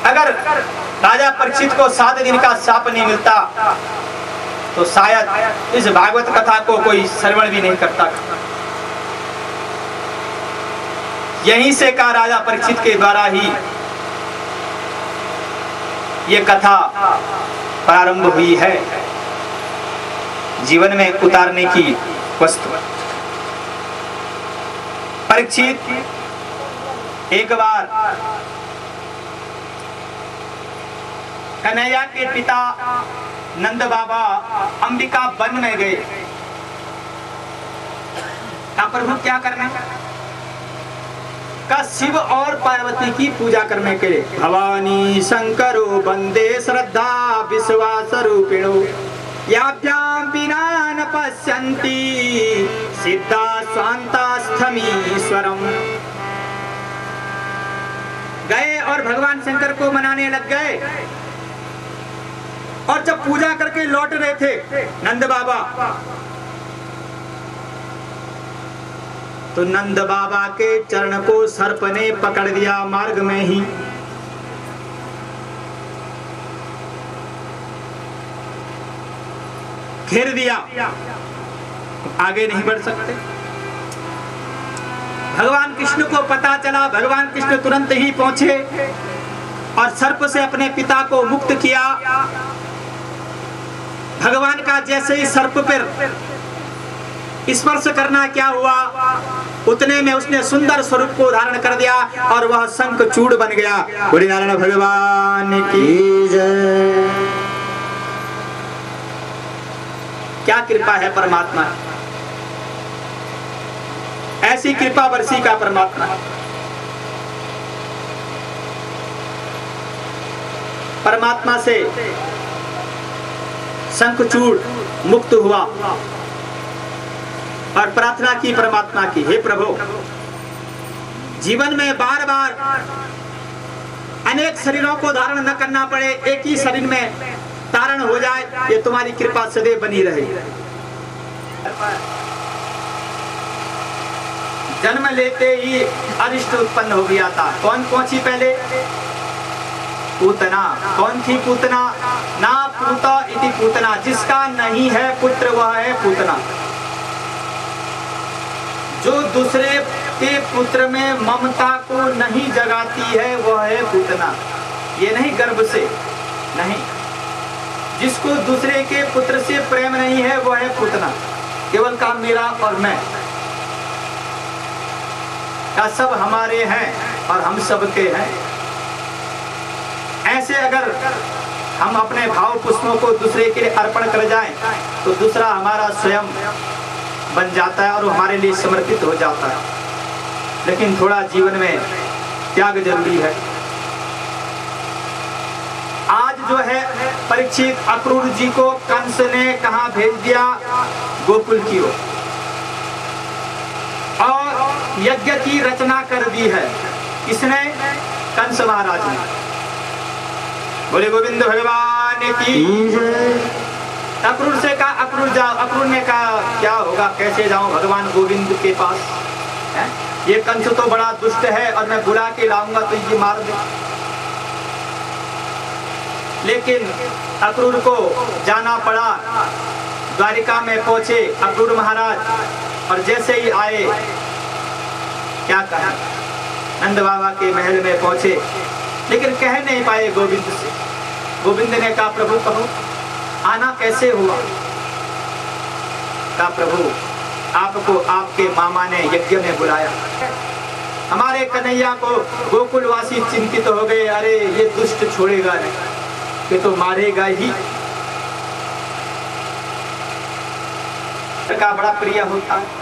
Speaker 1: अगर राजा परीक्षित को 7 दिन का शाप नहीं मिलता तो शायद इस भागवत कथा को कोई श्रवण भी नहीं करता। यहीं से का राजा परीक्षित के द्वारा ही ये कथा प्रारंभ हुई है, जीवन में उतारने की वस्तु। परीक्षित एक बार कन्हैया के पिता नंद बाबा अंबिका वन में गए। प्रभु क्या करना का शिव और पार्वती की पूजा करने के लिए। भवानी शंकरो वंदे श्रद्धा विश्वास रूपिणो याभ्याम बिना न पश्यन्ति सिद्धा स्वांतास्थमीश्वरम। गए और भगवान शंकर को मनाने लग गए। और जब पूजा करके लौट रहे थे नंद बाबा, तो नंद बाबा के चरण को सर्प ने पकड़ दिया मार्ग में ही। घेर दिया, आगे नहीं बढ़ सकते। भगवान कृष्ण को पता चला, भगवान कृष्ण तुरंत ही पहुंचे और सर्प से अपने पिता को मुक्त किया। भगवान का जैसे ही सर्प पर स्पर्श करना क्या हुआ, उतने में उसने सुंदर स्वरूप को धारण कर दिया और वह शंखचूड़ बन गया। बोले नारायण भगवान की जय। क्या कृपा है परमात्मा, ऐसी कृपा बरसी का परमात्मा। परमात्मा से शंखचूड़ मुक्त हुआ और प्रार्थना की परमात्मा की, हे प्रभु, जीवन में बार बार अनेक शरीरों को धारण न करना पड़े, एक ही शरीर में धारण हो जाए, ये तुम्हारी कृपा सदैव बनी रहे। जन्म लेते ही अरिष्ट उत्पन्न हो गया था। कौन पहुंची पहले? पूतना। कौन थी पूतना? ना पूता इति पूतना, जिसका नहीं है पुत्र वह है पूतना। जो दूसरे के पुत्र में ममता को नहीं जगाती है वह है पूतना। ये नहीं गर्भ से नहीं, जिसको दूसरे के पुत्र से प्रेम नहीं है वह है पूतना। केवल काम मेरा और मैं का सब हमारे हैं और हम सबके हैं। ऐसे अगर हम अपने भाव पुष्पों को दूसरे के लिए अर्पण कर जाएं तो दूसरा हमारा स्वयं बन जाता है और हमारे लिए समर्पित हो जाता है। लेकिन थोड़ा जीवन में त्याग जरूरी है। आज जो है परीक्षित अक्रूर जी को कंस ने कहां भेज दिया? गोकुल की ओर, और यज्ञ की रचना कर दी है। किसने? कंस महाराज ने। बोले गोविंद भगवान की। अक्रूर से कहा अक्रूर जाओ। अक्रूर ने कहा क्या होगा, कैसे जाऊं भगवान गोविंद के पास है? ये कंस तो बड़ा दुष्ट है और मैं बुला के लाऊंगा तो ये मार दे। लेकिन अक्रूर को जाना पड़ा। द्वारिका में पहुंचे अक्रूर महाराज और जैसे ही आए क्या कहा, नंद बाबा के महल में पहुंचे, लेकिन कह नहीं पाए गोविंद से। गोविंद ने कहा प्रभु कहो आना कैसे हुआ? कहा प्रभु आपको आपके मामा ने यज्ञ में बुलाया। हमारे कन्हैया को गोकुलवासी चिंतित हो गए, अरे ये दुष्ट छोड़ेगा नहीं, ये तो मारेगा ही। का बड़ा प्रिय होता है।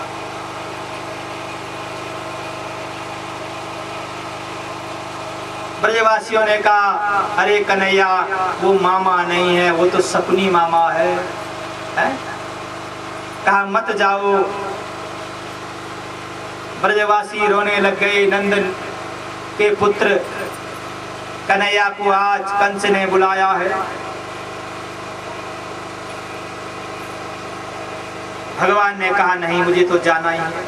Speaker 1: ब्रजवासियों ने कहा, अरे कन्हैया वो मामा नहीं है, वो तो सपनी मामा है? कहा मत जाओ। ब्रजवासी रोने लग गए। नंदन के पुत्र कन्हैया को आज कंस ने बुलाया है। भगवान ने कहा नहीं, मुझे तो जाना ही है।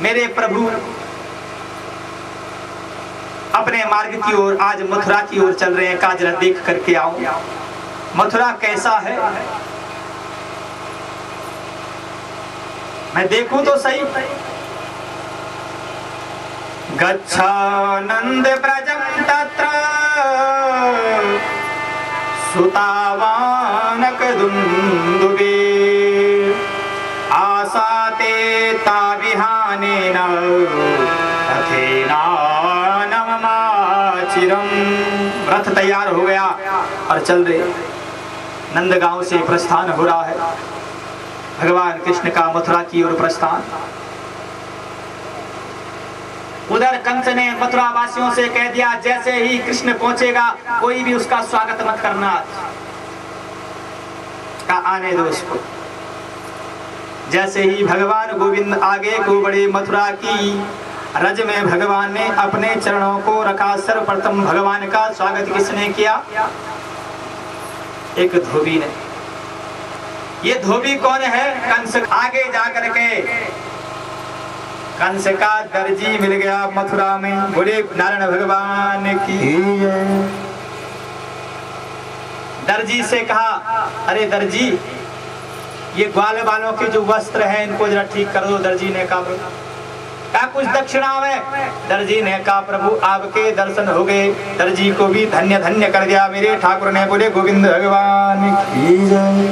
Speaker 1: मेरे प्रभु अपने मार्ग की ओर आज मथुरा की ओर चल रहे हैं। का जरा देख करके आओ मथुरा कैसा है, मैं देखूं तो सही। गच्छानंद ब्रजं तत्र सुतावानक दुन्दुभे आसाते ताविहानेन अथेनानममाचिरम। रथ तैयार हो गया और चल रहे। नंदगांव से प्रस्थान हो रहा है भगवान कृष्ण का मथुरा की ओर प्रस्थान। उधर कंस ने मथुरा वासियों से कह दिया, जैसे ही कृष्ण पहुंचेगा कोई भी उसका स्वागत मत करना, का आने दो उसको। जैसे ही भगवान गोविंद आगे को बढ़े मथुरा की रज में भगवान ने अपने चरणों को रखा। सर्वप्रथम भगवान का स्वागत किसने किया? एक धोबी ने। ये धोबी कौन है? कंस। आगे जाकर के कंस का दर्जी मिल गया मथुरा में। बोले नारायण भगवान की। दर्जी से कहा, अरे दर्जी ये ग्वाल वालों के जो वस्त्र हैं इनको जरा ठीक कर दो। दर्जी ने कहा कुछ दक्षिणा में। दर्जी ने कहा प्रभु आपके दर्शन हो गए। दर्जी को भी धन्य धन्य कर दिया मेरे ठाकुर ने। बोले गोविंद भगवान की जय।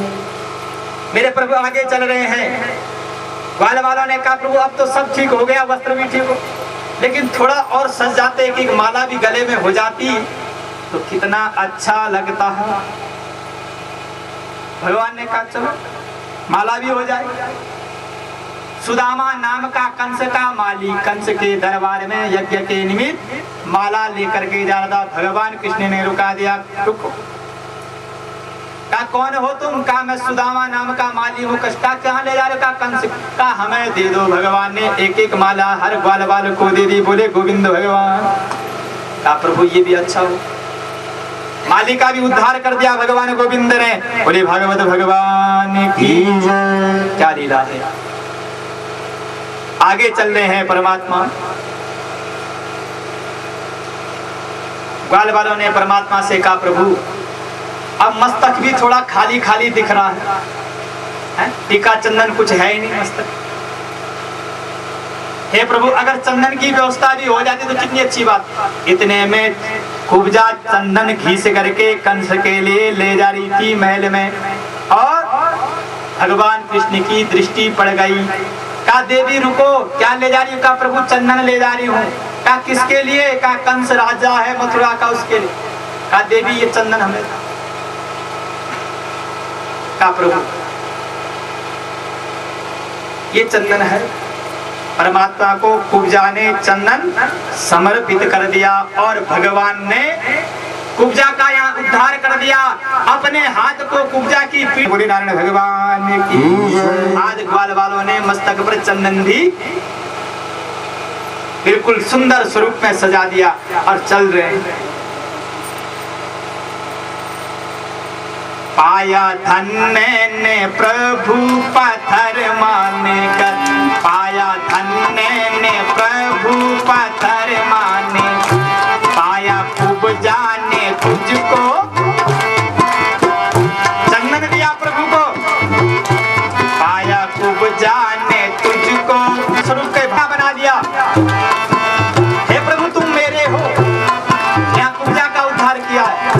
Speaker 1: मेरे प्रभु आगे चल रहे हैं। ग्वाल वालों ने कहा प्रभु अब तो सब ठीक हो गया, वस्त्र भी ठीक हो, लेकिन थोड़ा और सज जाते कि माला भी गले में हो जाती तो कितना अच्छा लगता है। भगवान ने कहा चलो माला भी हो जाए। सुदामा नाम का कंस का माली कंस के दरबार में यज्ञ के निमित्त माला लेकर के जा रहा था। भगवान कृष्ण ने रुका दिया, रुको। का कौन हो तुम? का मैं सुदामा नाम का माली हूँ। कष्टा कहाँ ले जा रहे? का कंस। का हमें दे दो। भगवान ने एक एक माला हर ग्वाल वाल को दे दी। बोले गोविंद भगवान। का प्रभु ये भी अच्छा हो। माली का भी उद्धार कर दिया भगवान गोविंद ने। बोले भागवत भगवान की जय। क्या लीला है। आगे चल रहे हैं परमात्मा। ग्वाल वालों ने परमात्मा से कहा प्रभु अब मस्तक भी थोड़ा खाली खाली दिख रहा है, टीका चंदन कुछ है ही नहीं मस्तक। हे प्रभु अगर चंदन की व्यवस्था भी हो जाती तो कितनी अच्छी बात। इतने में कुब्जा चंदन घीस करके कंस के लिए ले जा रही थी महल में, और भगवान कृष्ण की दृष्टि पड़ गई। का देवी रुको, क्या ले जा रही हूँ? का प्रभु चंदन ले जा रही हूँ। का किसके लिए? का कंस राजा है मथुरा का, उसके लिए। का देवी ये चंदन हमें। का प्रभु ये चंदन है। परमात्मा को कुब्जा ने चंदन समर्पित कर दिया और भगवान ने कुब्जा का यहाँ उद्धार कर दिया। अपने हाथ को कुब्जा की पीठ। बोले नारायण भगवान की। आज ग्वाल वालों ने मस्तक पर चंदन भी बिल्कुल सुंदर स्वरूप में सजा दिया और चल रहे हैं। पाया धन्य ने प्रभु पत्थर माने कर। पाया धन्य ने प्रभु पत्थर माने। पाया कुब्जा ने तुझको चंदन दिया प्रभु को। पाया कुब्जा ने तुझको स्वरूप के भा बना दिया। हे प्रभु तुम मेरे हो। यहाँ कुब्जा का उद्धार किया है।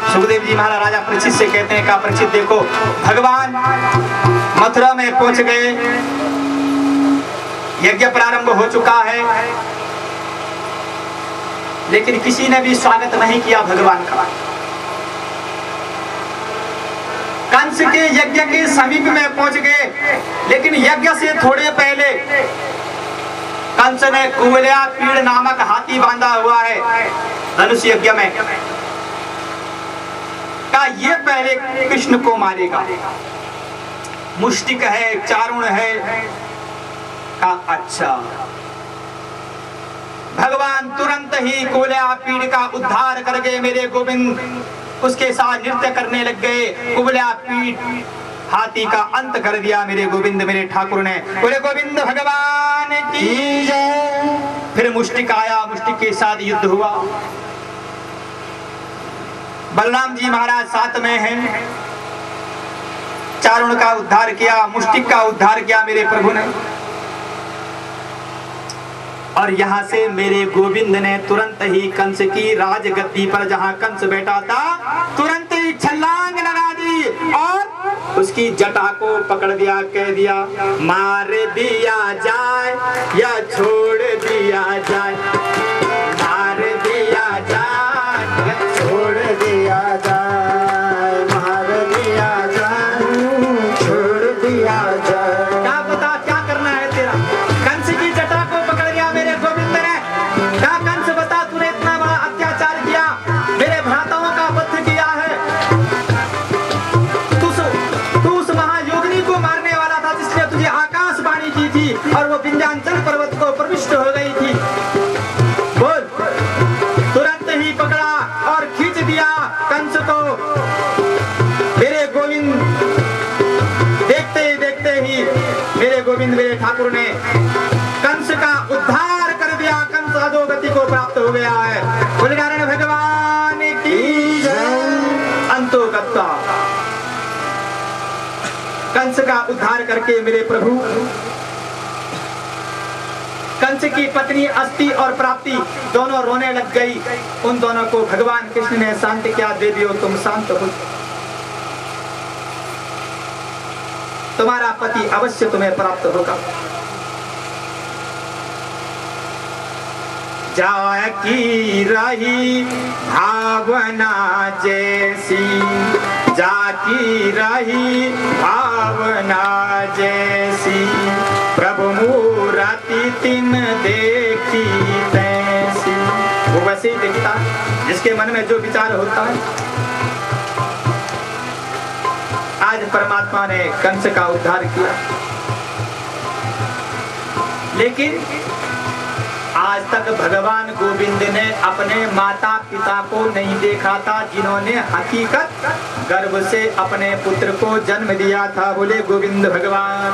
Speaker 1: सुखदेव जी महाराज राजा परीक्षित से कहते हैं, का परीक्षित देखो भगवान मथुरा में पहुंच गए, यज्ञ प्रारंभ हो चुका है। लेकिन किसी ने भी स्वागत नहीं किया भगवान का। कंस के यज्ञ के समीप में पहुंच गए, लेकिन यज्ञ से थोड़े पहले कंस ने कुवलया पीड़ नामक हाथी बांधा हुआ है धनुष यज्ञ में, का ये पहले कृष्ण को मारेगा। मुष्टिक है, चारुण है, का अच्छा। भगवान तुरंत ही कुवलया पीड़ का उद्धार करके मेरे गोविंद उसके साथ नृत्य करने लग गए। कुवलया पीड़ हाथी का अंत कर दिया मेरे गोविंद मेरे ठाकुर ने। बोले गोविंद भगवान की जय। फिर मुष्टिक आया, मुष्टिक के साथ युद्ध हुआ। बलराम जी महाराज साथ में हैं, चारुण का उद्धार किया, मुष्टिक का उद्धार किया मेरे प्रभु ने। और यहाँ से मेरे गोविंद ने तुरंत ही कंस की राजगद्दी पर जहाँ कंस बैठा था तुरंत ही छलांग लगा दी और उसकी जटा को पकड़ दिया, कह दिया मार दिया जाए या छोड़ दिया जाए, मार दिया जाए या
Speaker 2: छोड़ दिया जाए, मार दिया जाए, छोड़ दिया जाए।
Speaker 1: क्या पता क्या करना है तेरा। कंस की जटा को पकड़ लिया मेरे गोविंद ने। क्या कंस बता, तूने इतना बड़ा अत्याचार किया, मेरे भ्राताओं का वध किया है। तू उस महायोगिनी को मारने वाला था जिसने तुझे आकाशवाणी की थी और वो विंध्याचल पर्वत को प्रविष्ट हो गई थी। बोल। तुरंत ही पकड़ा और खींच दिया कंस को। मेरे गोविंद देखते ही मेरे गोविंद मेरे ठाकुर ने कंस का उद्धार कर दिया। कंस अधोगति को प्राप्त हो गया है। बोले नारायण भगवान की जय। अंतोगत्वा कंस का उद्धार करके मेरे प्रभु कंस की पत्नी अस्थि और प्राप्ति दोनों रोने लग गई। उन दोनों को भगवान कृष्ण ने शांत किया। देवियों तुम शांत हो, तुम्हारा पति अवश्य तुम्हें प्राप्त होगा। जाकी रही भावना जैसी, जाकी रही भावना जैसी, प्रभु मूर्ति तिन देखी तैसी। वो वैसे ही दिखता जिसके मन में जो विचार होता है। आज परमात्मा ने कंस का उद्धार किया, लेकिन आज तक भगवान गोविंद ने अपने माता पिता को नहीं देखा था जिन्होंने हकीकत गर्भ से अपने पुत्र को जन्म दिया था। बोले गोविंद भगवान।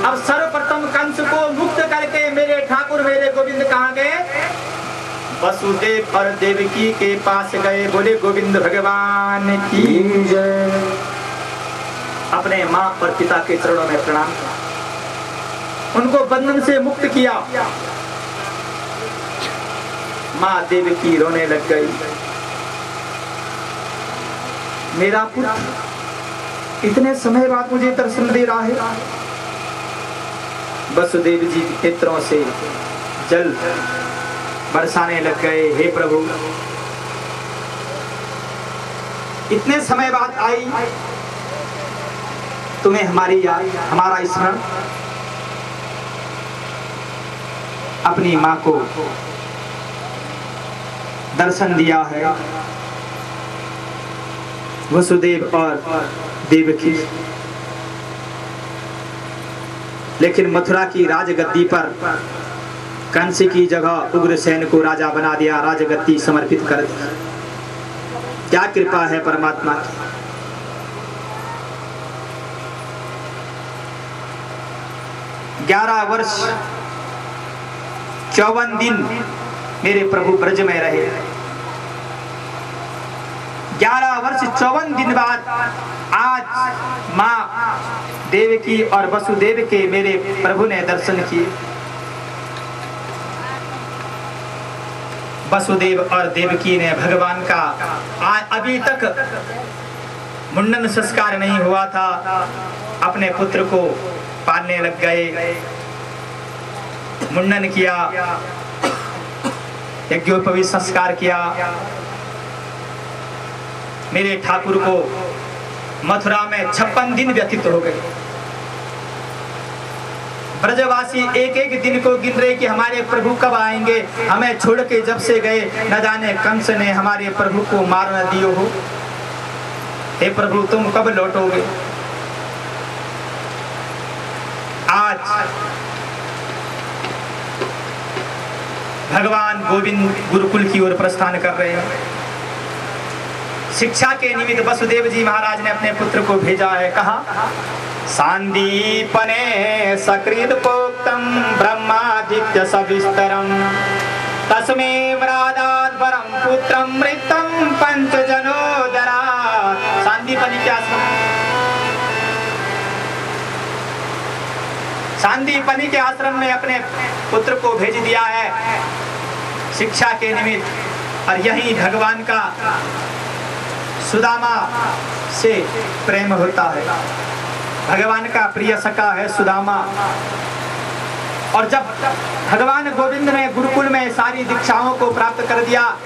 Speaker 1: अब सर्वप्रथम कंस को मुक्त करके मेरे ठाकुर मेरे गोविंद कहाँ गए? वसुदेव और देवकी के पास गए। बोले गोविंद भगवान की जय। अपने माँ और पिता के चरणों में प्रणाम किया, उनको बंधन से मुक्त किया। माँ देवकी रोने लग गई। मेरा पुत्र इतने समय बाद मुझे दर्शन दे रहा है। वसुदेव जी नेत्रों से जल बरसाने लग गए। हे प्रभु, इतने समय बाद आई, तुम्हें हमारी याद, हमारा स्मरण। अपनी माँ को दर्शन दिया है वसुदेव और देवकी। लेकिन मथुरा की राजगद्दी पर कंस की जगह उग्रसेन को राजा बना दिया, राजगद्दी समर्पित कर दिया। क्या कृपा है परमात्मा की। 11 वर्ष 54 दिन मेरे प्रभु ब्रज में रहे। 11 वर्ष 54 दिन बाद आज माँ देवकी और वसुदेव के मेरे प्रभु ने दर्शन किए। वसुदेव और देवकी ने भगवान का अभी तक मुंडन संस्कार नहीं हुआ था, अपने पुत्र को पालने लग गए, मुंडन किया। यज्ञोपवीत संस्कार किया। मेरे ठाकुर को मथुरा में 56 दिन व्यतीत हो गए। ब्रजवासी एक एक दिन को गिन रहे कि हमारे प्रभु कब आएंगे। हमें छोड़ के जब से गए, न जाने कंस ने हमारे प्रभु को मार न दियो हो। हे प्रभु, तुम कब लौटोगे? आज भगवान गोविंद गुरुकुल की ओर प्रस्थान कर रहे हैं। शिक्षा के निमित्त वसुदेव जी महाराज ने अपने पुत्र को भेजा है। कहा, सांदीपने सकृत पोक्तम ब्रह्मादित्य सविस्तरम तस्मै व्रादात परम पुत्रम मृतम पंचजनोदरा। सांदीपनी के आश्रम, सांदीपनी के आश्रम में अपने पुत्र को भेज दिया है शिक्षा के निमित्त। और यही भगवान का सुदामा से प्रेम होता है। भगवान का प्रिय सखा है सुदामा। और जब भगवान गोविंद ने गुरुकुल में सारी दीक्षाओं को प्राप्त कर दिया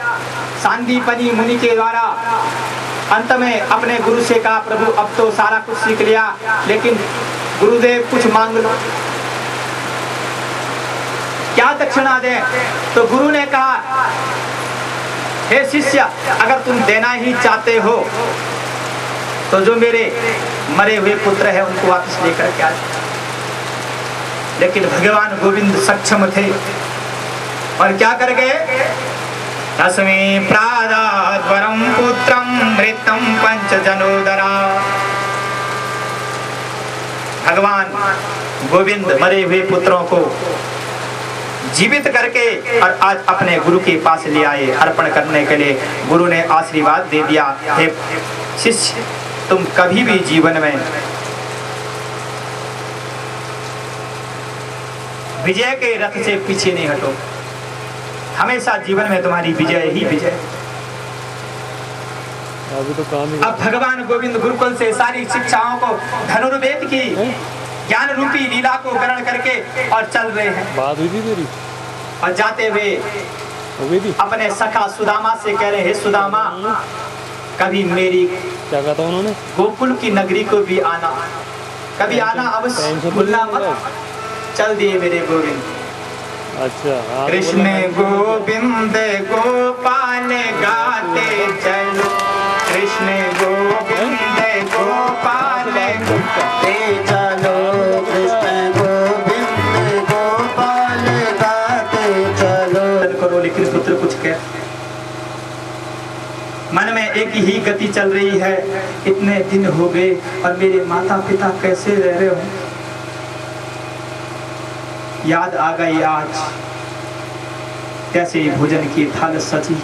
Speaker 1: सांदीपनी मुनि के द्वारा, अंत में अपने गुरु से कहा, प्रभु अब तो सारा कुछ सीख लिया, लेकिन गुरुदेव कुछ मांग लो, क्या दक्षिणा दें? तो गुरु ने कहा, हे शिष्य, अगर तुम देना ही चाहते हो तो जो मेरे मरे हुए पुत्र है उनको वापस लेकर के आ। लेकिन भगवान गोविंद सक्षम थे और क्या कर गए? तस्मै प्रादात् परम पुत्रम मृतम पंचजनोदरा। भगवान गोविंद मरे हुए पुत्रों को जीवित करके और आज अपने गुरु के पास ले आए अर्पण करने के लिए। गुरु ने आशीर्वाद दे दिया, हे शिष्य, तुम कभी भी जीवन में विजय के रथ से पीछे नहीं हटो, हमेशा जीवन में तुम्हारी विजय ही विजय।
Speaker 3: अभी तो काम ही।
Speaker 1: अब भगवान गोविंद गुरुकुल से सारी शिक्षाओं को, धनुर्वेद की ज्ञान रूपी लीला को ग्रहण करके और चल रहे हैं।
Speaker 3: बात हुई थी तेरी?
Speaker 1: और जाते हुए अपने सखा सुदामा से कह रहे, हे सुदामा, कभी मेरी
Speaker 3: क्या कहता उन्होंने?
Speaker 1: गोकुल की नगरी को भी आना, कभी आना अवश्य, भूलना मत। चल दिए मेरे गोविंद।
Speaker 3: अच्छा,
Speaker 1: कृष्ण गोविंद गोपाल गाते चलो, कृष्ण गोविंद गोपाल गाते चलो,
Speaker 2: कृष्ण गोविंद गोपाल गाते चलो।
Speaker 1: करो, लेकिन पुत्र कुछ कह। मन में एक ही गति चल रही है, इतने दिन हो गए और मेरे माता पिता कैसे रह रहे हो। याद आ गई आज कैसे भोजन की थाल सजी।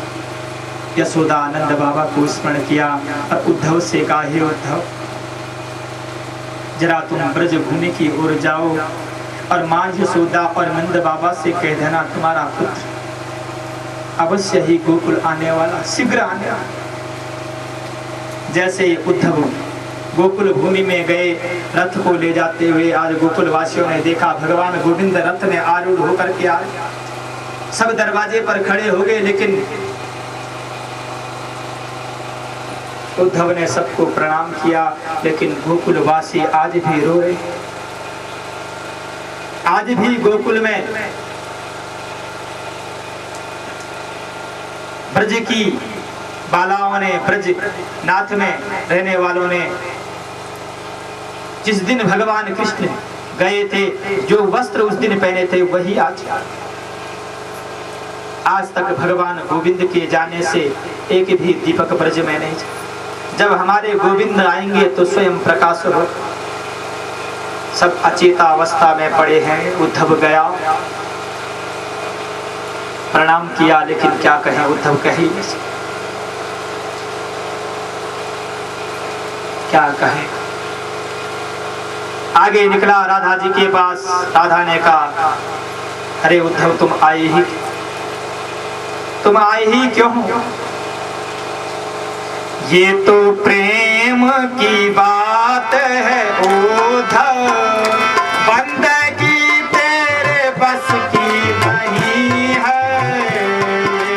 Speaker 1: यशोदा आनंद बाबा को स्मरण किया और उद्धव से कहा, हे उद्धव, जरा तुम ब्रज भूमि की ओर जाओ और मां यशोदा और नंद बाबा से कह देना तुम्हारा पुत्र अवश्य ही गोकुल आने वाला, शीघ्र आने वाला। जैसे उद्धव गोकुल भूमि में गए, रथ को ले जाते हुए आज गोकुल वासियों ने देखा भगवान गोविंद रथ में आरूढ़ होकर के आए। सब दरवाजे पर खड़े हो गए, लेकिन उद्धव ने सबको प्रणाम किया, लेकिन गोकुल वासी आज भी रो रहे। आज भी गोकुल में ब्रज की बालाओं ने, ब्रज नाथ में रहने वालों ने जिस दिन भगवान कृष्ण गए थे, जो वस्त्र उस दिन पहने थे वही आज तक भगवान गोविंद के जाने से एक भी दीपक ब्रज में नहीं। जब हमारे गोविंद आएंगे तो स्वयं प्रकाश हो। सब अचेता अवस्था में पड़े हैं। उद्धव गया, प्रणाम किया, लेकिन क्या कहें, उद्धव कहे क्या कहे। आगे निकला राधा जी के पास। राधा ने कहा, अरे उद्धव, तुम आए ही क्यों हो? ये तो प्रेम की बात है उद्धव, बंदगी तेरे बस की नहीं है।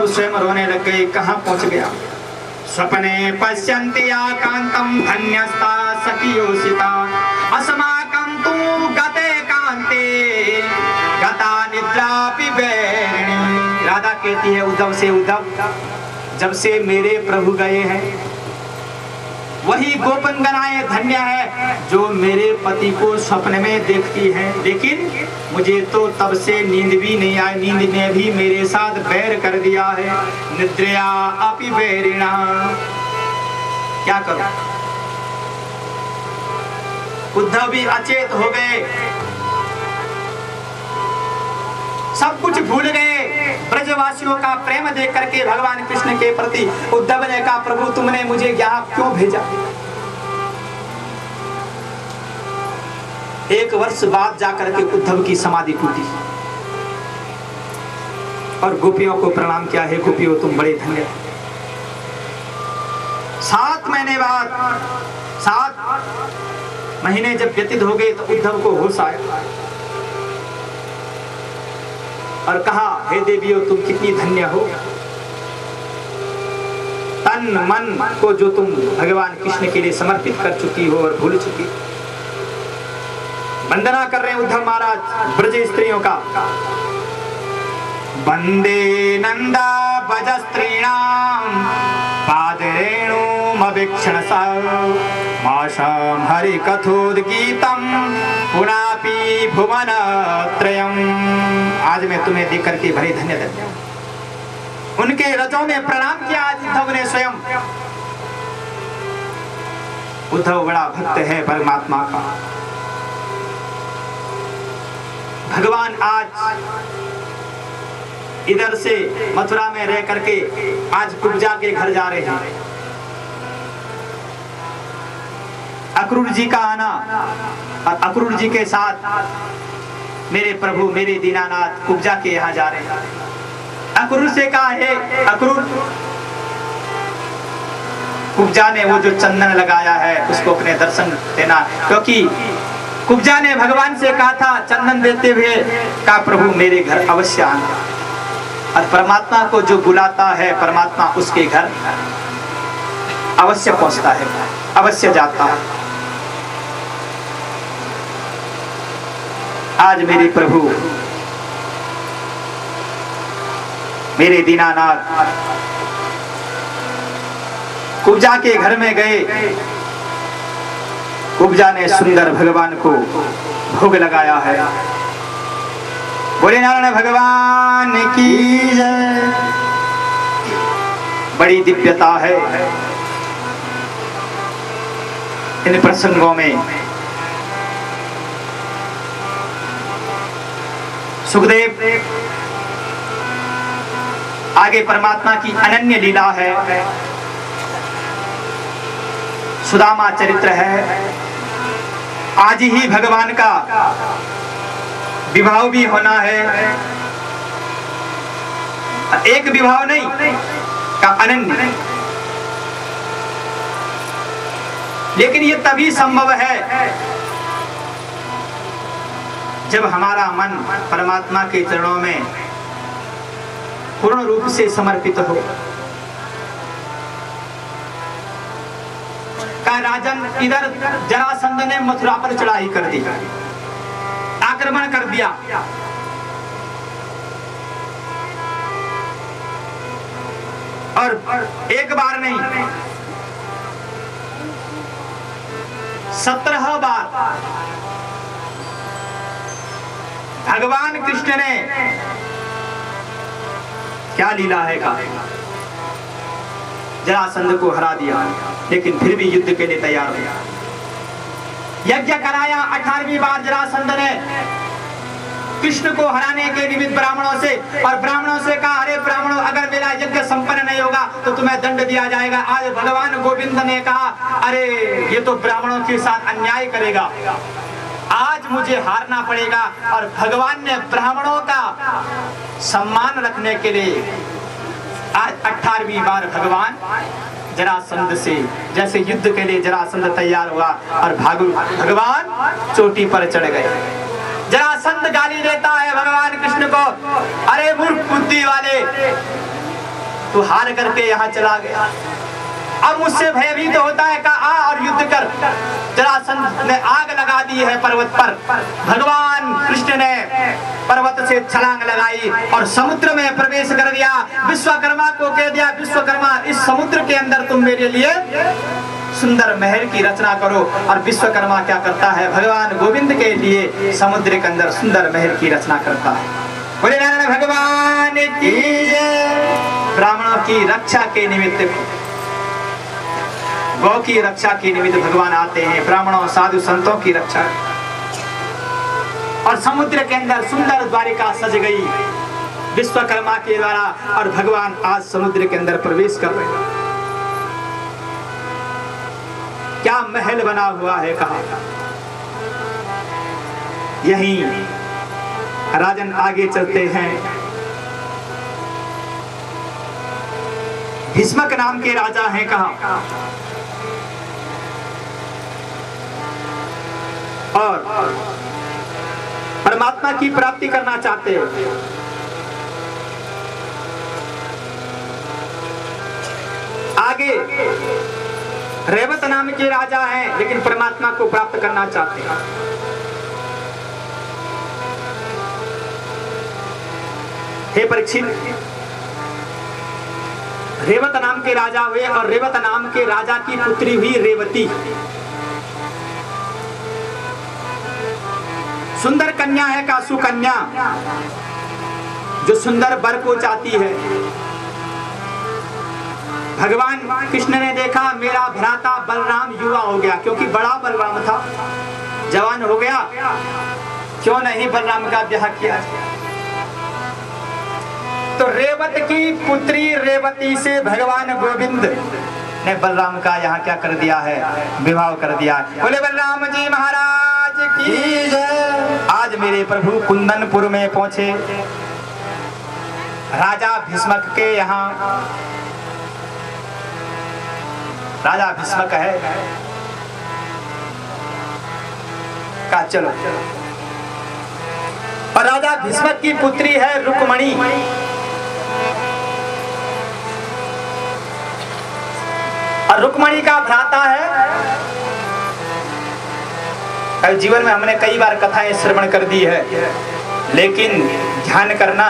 Speaker 1: उद्धव स्वयं रोने लग गए, कहाँ पहुंच गया। स्वप्ने पश्यन्ति आकांतम धन्यस्ता सखियोषिता अस्माकं तु गते कांते गता निद्रापि वैरिणी। राधा कहती है उद्धव से, उद्धव जब से मेरे प्रभु गए हैं वही गोपनगनाएं धन्य है जो मेरे पति को स्वप्न में देखती हैं, लेकिन मुझे तो तब से नींद भी नहीं आई, नींद ने भी मेरे साथ बैर कर दिया है। निद्रया अपि वैरिणा, क्या करूं। उद्धव भी अचेत हो गए, सब कुछ भूल गए। ब्रजवासियों का प्रेम देख करके भगवान कृष्ण के प्रति उद्धव ने कहा, प्रभु तुमने मुझे यहाँ क्यों भेजा। 1 वर्ष बाद जाकर के उद्धव की समाधि टूटी और गोपियों को प्रणाम किया, है गोपियों तुम बड़े धन्य हो। 7 महीने बाद 7 महीने जब व्यतीत हो गए तो उद्धव को होश आया और कहा, हे देवियों तुम कितनी धन्य हो, तन मन को जो तुम भगवान कृष्ण के लिए समर्पित कर चुकी हो और भूल चुकी। वंदना कर रहे हैं उद्धव महाराज ब्रज स्त्रियों का। वंदे नंदा भज स्त्रीणाम पादरेणुमवीक्षण माशं हरि कथोद्गीतम पुनापि भुवन त्रयम्। आज मैं तुम्हें देख करके भरे धन्य धन्य हूं। उनके रथों में प्रणाम किया आज उद्धव ने स्वयं। उद्धव बड़ा भक्त है परमात्मा का। भगवान आज इधर से मथुरा में रह करके आज कुब्जा के घर जा रहे हैं। अक्रूर जी का आना और अक्रूर जी के साथ मेरे प्रभु मेरे दीनानाथ कुब्जा के यहाँ जा रहे हैं। अक्रूर से कहा है, अक्रूर कुब्जा ने वो जो चंदन लगाया है उसको अपने दर्शन देना, क्योंकि कुब्जा ने भगवान से कहा था चंदन देते हुए, कहा प्रभु मेरे घर अवश्य आना। और परमात्मा को जो बुलाता है परमात्मा उसके घर अवश्य पहुंचता है, अवश्य जाता है। आज मेरे प्रभु मेरे दीनानाथ कुब्जा के घर में गए। कुब्जा ने सुंदर भगवान को भोग लगाया है। बोले नारायण भगवान की जय। बड़ी दिव्यता है इन प्रसंगों में। सुखदेव आगे परमात्मा की अनन्य लीला है, सुदामा चरित्र है। आज ही भगवान का विवाह भी होना है, एक विवाह नहीं का अनन्य। लेकिन ये तभी संभव है जब हमारा मन परमात्मा के चरणों में पूर्ण रूप से समर्पित हो। का राजन इधर जरासंध ने मथुरा पर चढ़ाई कर दी, आक्रमण कर दिया। और एक बार नहीं 17 बार भगवान कृष्ण ने क्या लीला है का जरासंध को हरा दिया, लेकिन फिर भी युद्ध के लिए तैयार हुआ। यज्ञ कराया 18वीं बार जरासंध ने कृष्ण को हराने के निमित्त ब्राह्मणों से, और ब्राह्मणों से कहा, अरे ब्राह्मणों अगर मेरा यज्ञ संपन्न नहीं होगा तो तुम्हें दंड दिया जाएगा। आज भगवान गोविंद ने कहा, अरे ये तो ब्राह्मणों के साथ अन्याय करेगा, आज मुझे हारना पड़ेगा। और भगवान ने ब्राह्मणों का सम्मान रखने के लिए आज 18वीं बार भगवान जरासंध से, जैसे युद्ध के लिए जरासंध तैयार हुआ और भगवान चोटी पर चढ़ गए। जरासंध गाली देता है भगवान कृष्ण को, अरे मूर्ख बुद्धि वाले, तू हार करके यहाँ चला गया। अब मुझसे भयभीत होता है, कहा आ और युद्ध कर। जरासंध ने आग लगा दी है पर्वत पर। भगवान कृष्ण ने पर्वत से छलांग लगाई और समुद्र में प्रवेश कर दिया। विश्वकर्मा को कह दिया, विश्वकर्मा इस समुद्र के अंदर तुम मेरे लिए सुंदर महल की रचना करो। और विश्वकर्मा क्या करता है, भगवान गोविंद के लिए समुद्र के अंदर सुंदर महल की रचना करता है। बोले नारायण भगवान की जय। ब्राह्मणों की रक्षा के निमित्त, गौ की रक्षा के निमित्त भगवान आते हैं, ब्राह्मणों साधु संतों की रक्षा। और समुद्र के अंदर सुंदर द्वारिका सज गई विश्वकर्मा के द्वारा, और भगवान आज समुद्र के अंदर प्रवेश कर रहे हैं। क्या महल बना हुआ है, कहा यहीं। राजन आगे चलते हैं। भीष्मक नाम के राजा हैं, कहा और परमात्मा की प्राप्ति करना चाहते हैं। आगे रेवत नाम के राजा हैं, लेकिन परमात्मा को प्राप्त करना चाहते हैं। हे परीक्षित, रेवत नाम के राजा हुए और रेवत नाम के राजा की पुत्री हुई रेवती। सुंदर कन्या है का सुकन्या, जो सुंदर वर को चाहती है। भगवान कृष्ण ने देखा मेरा भ्राता बलराम युवा हो गया, क्योंकि बड़ा बलराम था, जवान हो गया, क्यों नहीं बलराम का ब्याह किया। तो रेवत की पुत्री रेवती से भगवान गोविंद ने बलराम का यहाँ क्या कर दिया है, विवाह कर दिया। बोले बलराम जी महाराज की जय। आज मेरे प्रभु कुंदनपुर में पहुंचे, राजा भीष्मक के यहाँ। राजा भीष्मक है, का चलो। और राजा भीष्मक की पुत्री है रुक्मणी। और रुक्मणी का भ्राता है। जीवन में हमने कई बार कथाएं श्रवण कर दी है, लेकिन ध्यान करना,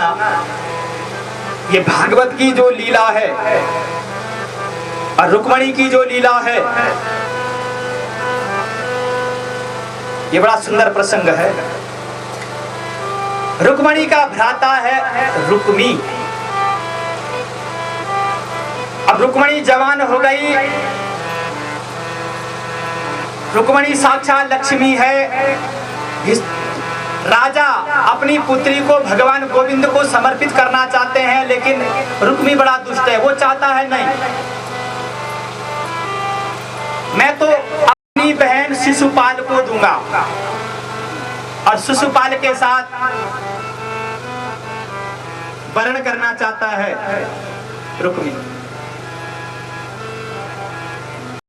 Speaker 1: ये भागवत की जो लीला है और रुक्मणी की जो लीला है, ये बड़ा सुंदर प्रसंग है। रुक्मणी का भ्राता है रुक्मी। अब रुक्मणी जवान हो गई। रुक्मणी साक्षात लक्ष्मी है। राजा अपनी पुत्री को भगवान गोविंद को समर्पित करना चाहते हैं, लेकिन रुक्मी बड़ा दुष्ट है। वो चाहता है नहीं, मैं तो अपनी बहन शिशुपाल को दूंगा। और शिशुपाल के साथ वर्ण करना चाहता है रुक्मी।